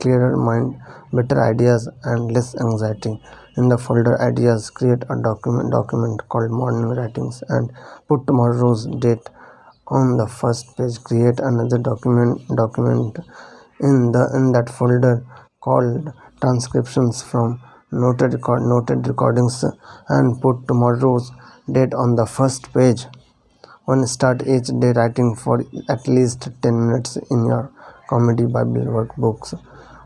clearer mind, better ideas, and less anxiety. In the folder ideas, create a document called morning writings and put tomorrow's date on the first page. Create another document in that folder called transcriptions from noted recordings and put tomorrow's date on the first page. One, start each day writing for at least 10 minutes in your Comedy Bible workbooks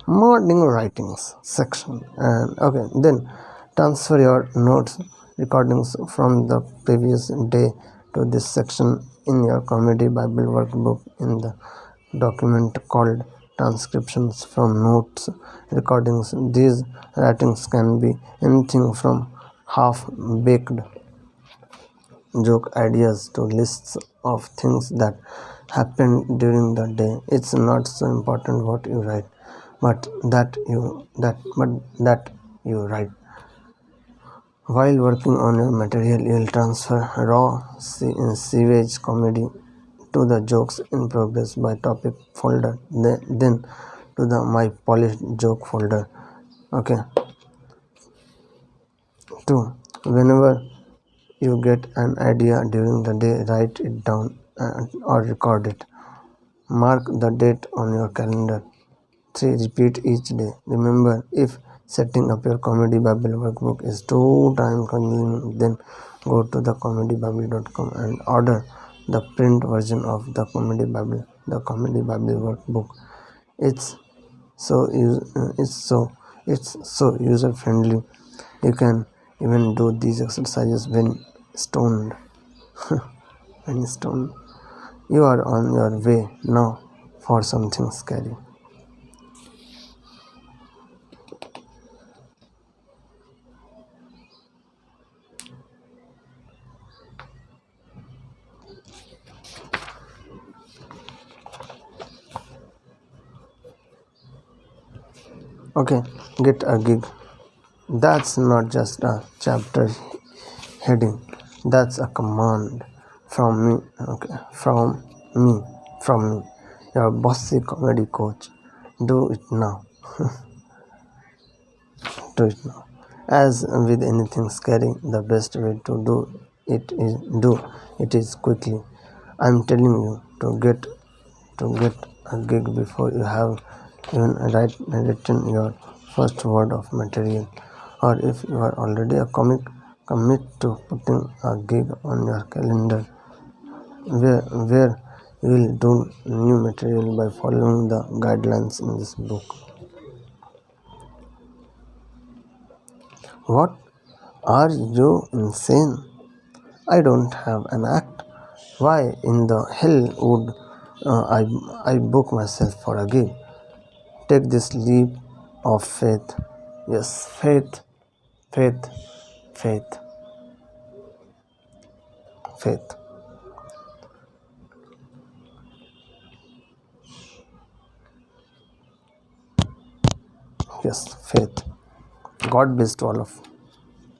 morning writings section. And then transfer your notes recordings from the previous day to this section in your Comedy Bible workbook in the document called transcriptions from notes recordings. These writings can be anything from half baked joke ideas to lists of things that happened during the day. It's not so important what you write, but that you write. While working on your material, you'll transfer raw sewage comedy to the jokes in progress by topic folder, then to the my polished joke folder. Okay. 2. Whenever you get an idea during the day, write it down or record it. Mark the date on your calendar. 3. Repeat each day. Remember, if setting up your Comedy Bible workbook is too time consuming, then go to thecomedybible.com and order the print version of the Comedy Bible workbook. It's so user friendly. You can even do these exercises when stoned. When stoned, you are on your way now for something scary. Okay, get a gig. That's not just a chapter heading. That's a command from me. Okay, me, from me, your bossy comedy coach. Do it now. Do it now. As with anything scary, the best way to do it is quickly. I'm telling you to get a gig before you have even written your first word of material. Or if you are already a comic, commit to putting a gig on your calendar where you will do new material by following the guidelines in this book. What? Are you insane? I don't have an act. Why in the hell would I book myself for a gig? Take this leap of faith. Yes, faith, faith, faith, faith. Yes, faith. God bless to all of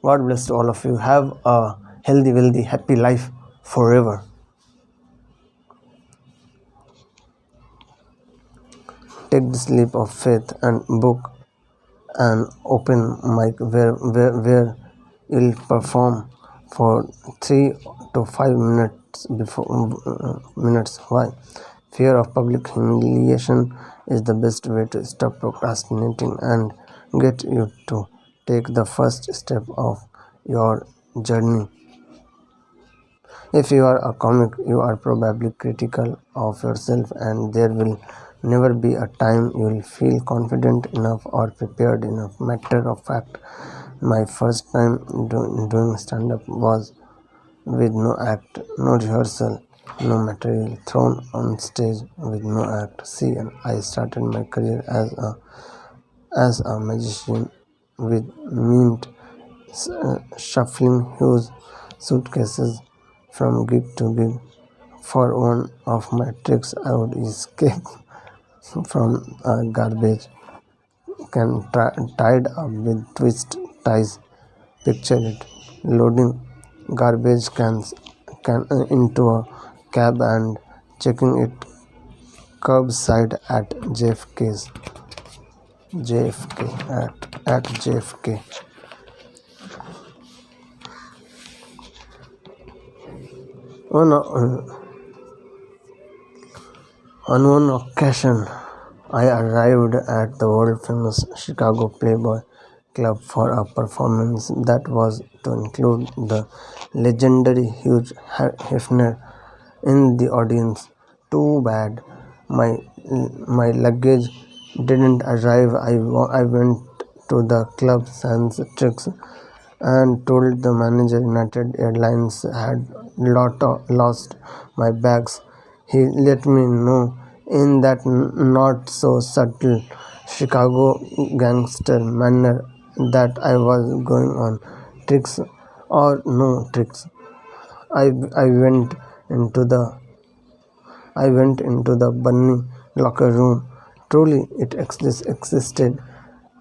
God bless to all of you. Have a healthy, wealthy, happy life forever. Take this leap of faith and book an open mic where you'll perform for 3 to 5 minutes before minutes. Why? Fear of public humiliation is the best way to stop procrastinating and get you to take the first step of your journey. If you are a comic, you are probably critical of yourself, and there will never be a time you will feel confident enough or prepared enough. Matter of fact, my first time doing stand up was with no act, no rehearsal, no material, thrown on stage with no act. See, and I started my career as a magician with mint shuffling huge suitcases from gig to gig. For one of my tricks, I would escape from a garbage can tied up with twist ties. Picture it: loading garbage cans into a cab and checking it curbside at JFK at JFK. On, on one occasion, I arrived at the world-famous Chicago Playboy Club for a performance that was to include the legendary Hugh Hefner in the audience. Too bad my luggage didn't arrive. I went to the club sans tricks and told the manager United Airlines had lost my bags. He let me know in that not so subtle Chicago gangster manner that I was going on tricks or no tricks. I I went into the I went into the bunny locker room. Truly, it existed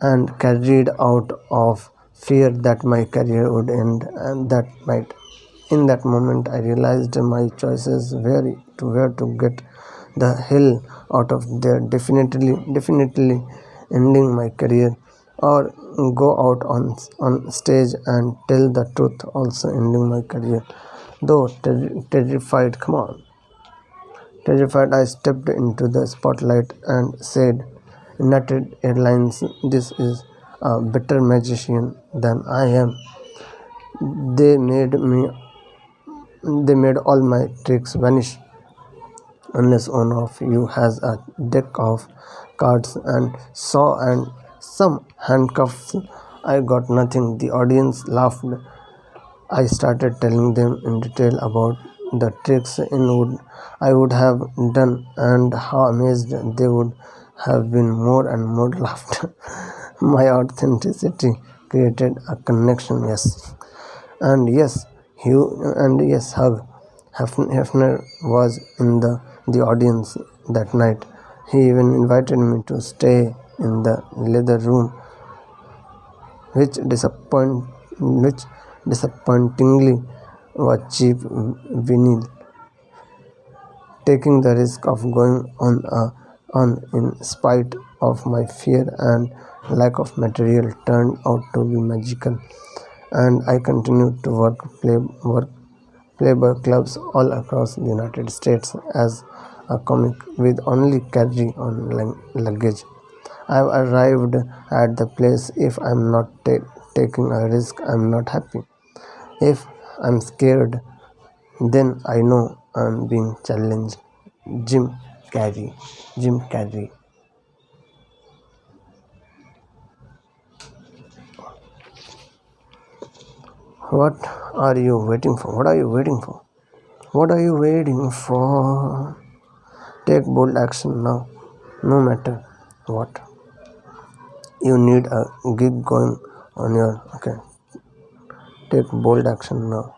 and carried out of fear that my career would end and that might. In that moment, I realized my choices were to get the hell out of there, definitely ending my career, or go out on stage and tell the truth, also ending my career. Though terrified, come on. Terrified, I stepped into the spotlight and said, United Airlines, this is a better magician than I am. They made me they made all my tricks vanish unless one of you has a deck of cards and saw and some handcuffs. I got nothing. The audience laughed. I started telling them in detail about the tricks I would have done and how amazed they would have been. More and more laughter. My authenticity created a connection, yes. And yes, Hugh Hefner was in the audience that night. He even invited me to stay in the leather room, which which disappointingly was cheap vinyl. Taking the risk of going on in spite of my fear and lack of material turned out to be magical, and I continued to work playboy clubs all across the United States as a comic with only carry-on luggage. I've arrived at the place. If I'm not taking a risk, I'm not happy. If I'm scared, then I know I'm being challenged. Jim Carrey. Jim Carrey. What are you waiting for? What are you waiting for? What are you waiting for? Take bold action now, no matter what. You need a gig going on your. Okay. Take bold action now,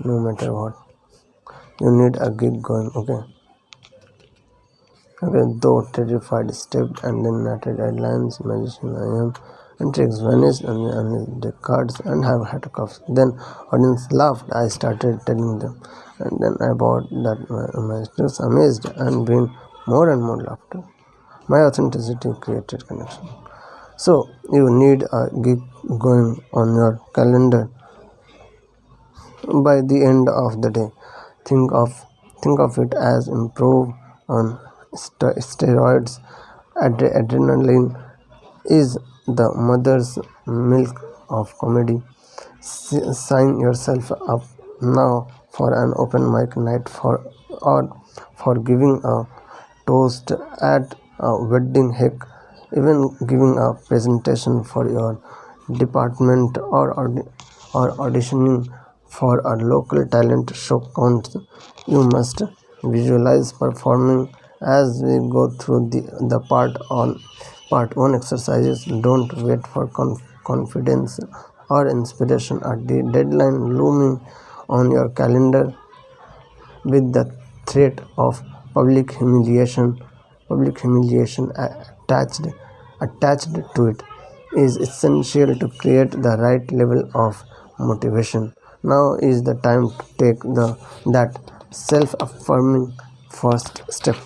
no matter what. You need a gig going. Okay. Okay, though terrified, stepped and then natted headlines, magician I am, and tricks vanished and the cards and have had cuffs. Then audience laughed. I started telling them, and then I bought that my students amazed and been more and more laughter. My authenticity created connection. So you need a gig going on your calendar by the end of the day. Think of think of it as improve on steroids. Adrenaline is the mother's milk of comedy. Sign yourself up now for an open mic night or for giving a toast at a wedding. Heck, even giving a presentation for your department or auditioning for a local talent show counts. You must visualize performing as we go through the part 1 exercises. Don't wait for confidence or inspiration. A deadline looming on your calendar with the threat of public humiliation attached to it is essential to create the right level of motivation. Now is the time to take that self-affirming first step.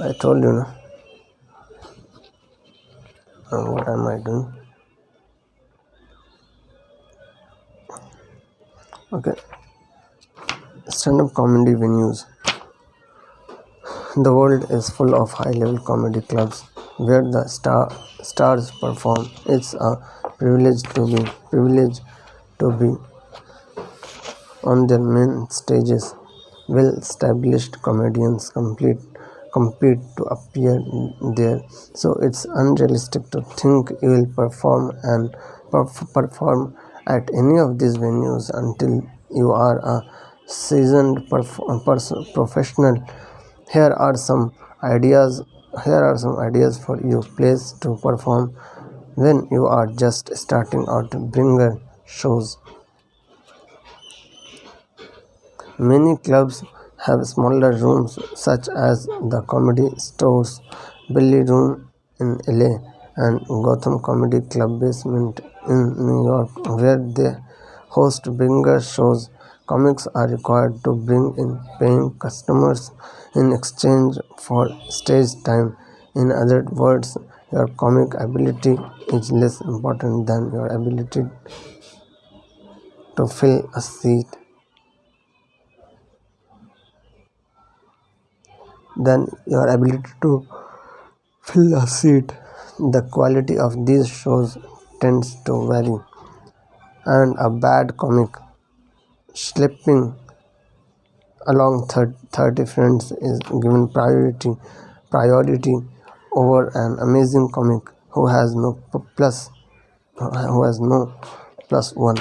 I told you, no? What am I doing? Okay, stand-up comedy venues. The world is full of high-level comedy clubs where the stars perform. It's a privilege to be on their main stages. Well-established comedians compete to appear there, so it's unrealistic to think you will perform at any of these venues until you are a seasoned professional. Here are some ideas. Here are some ideas for you. Place to perform when you are just starting out. Bringer shows. Many clubs have smaller rooms, such as the Comedy Store's Belly Room in LA and Gotham Comedy Club Basement in New York, where they host bringer shows. Comics are required to bring in paying customers in exchange for stage time. In other words, your comic ability is less important than your ability to fill a seat. Than your ability to fill a seat. The quality of these shows tends to vary, and a bad comic slipping along 30 friends is given priority over an amazing comic who has no plus one.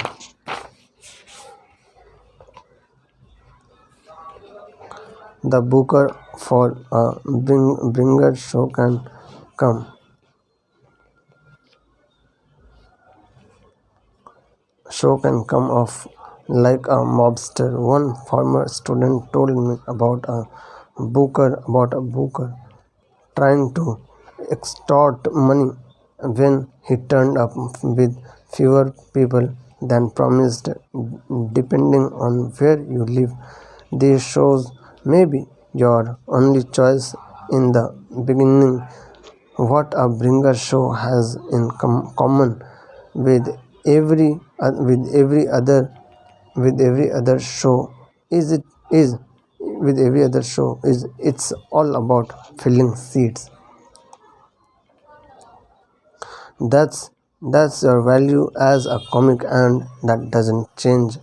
The booker for a bringer come show can come off like a mobster. One former student told me about a booker trying to extort money when he turned up with fewer people than promised. Depending on where you live, these shows may be your only choice in the beginning. What a bringer show has in common with every other show is with every other show is it's all about filling seats. That's your value as a comic, and that doesn't change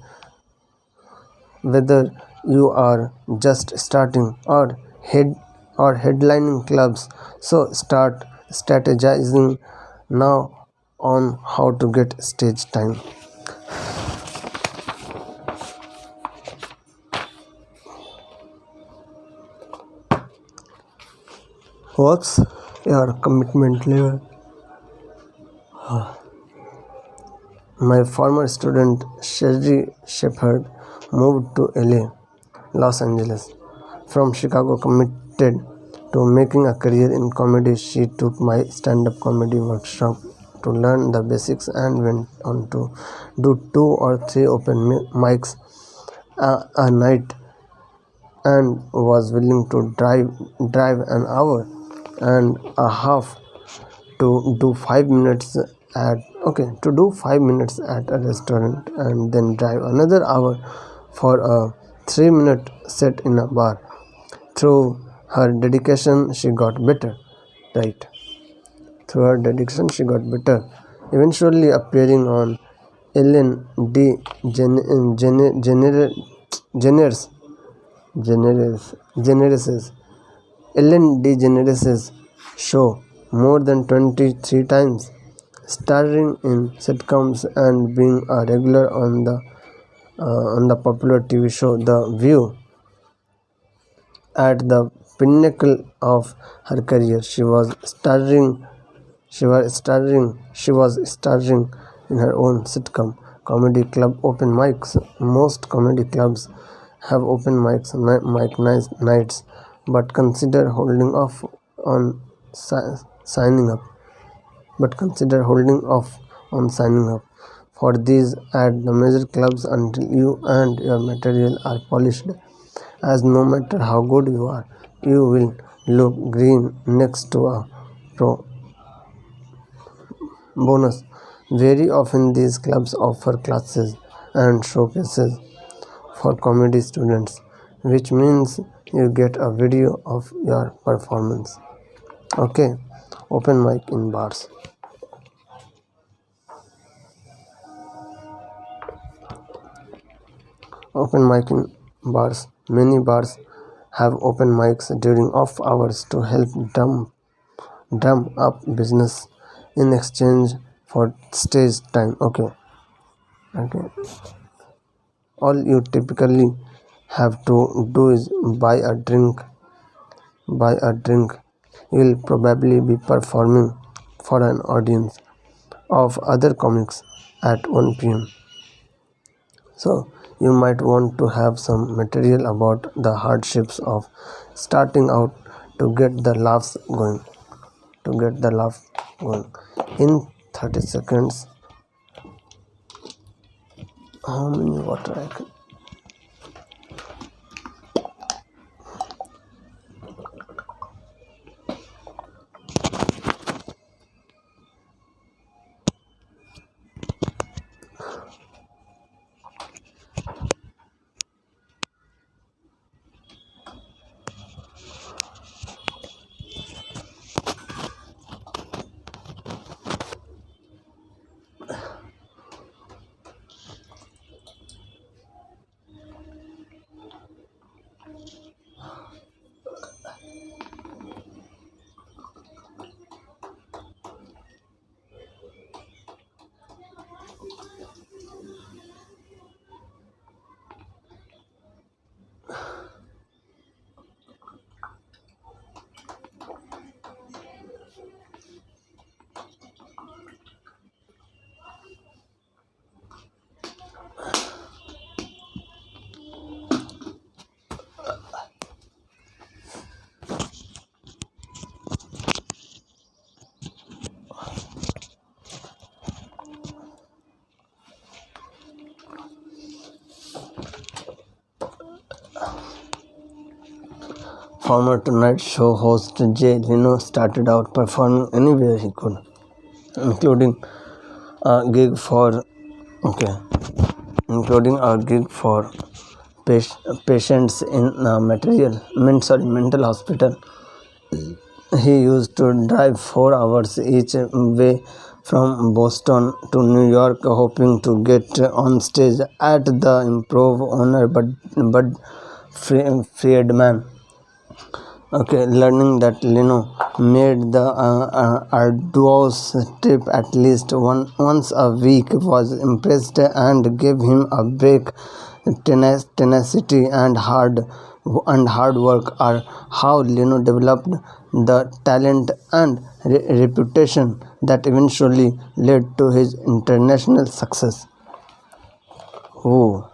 whether you are just starting or headlining clubs. So start strategizing now on how to get stage time. What's your commitment level? My former student Sherry Shepherd moved to LA, Los Angeles, from Chicago. Committed to making a career in comedy, she took my stand-up comedy workshop to learn the basics and went on to do 2 or 3 open mics a night, and was willing to drive an hour and a half to do 5 minutes at a restaurant, and then drive another hour for a 3-minute set in a bar. Through her dedication, she got better. Right. Through her dedication, she got better. Eventually appearing on Ellen DeGeneres Ellen DeGeneres' show more than 23 times, starring in sitcoms and being a regular on the popular TV show The View. At the pinnacle of her career, she was starring in her own sitcom, Comedy Club Open Mics. Most comedy clubs have open nights, but consider holding off on signing up. For these at the major clubs until you and your material are polished, as no matter how good you are, you will look green next to a pro. Bonus. Very often these clubs offer classes and showcases for comedy students, which means you get a video of your performance. Okay, open mic in bars. Open mic in bars. Many bars have open mics during off hours to help drum up business in exchange for stage time. Okay. All you typically have to do is buy a drink. You'll probably be performing for an audience of other comics at 1 p.m. So you might want to have some material about the hardships of starting out to get the laughs going. In 30 seconds, how many water I can? Former Tonight Show host Jay Leno started out performing anywhere he could, including a gig for patients in a mental hospital. He used to drive 4 hours each way from Boston to New York, hoping to get on stage at the Improv owner Bud Friedman. Learning that Leno made the arduous trip at least once a week was impressed and gave him a break. Tenacity and hard work are how Leno developed the talent and reputation that eventually led to his international success. Oh.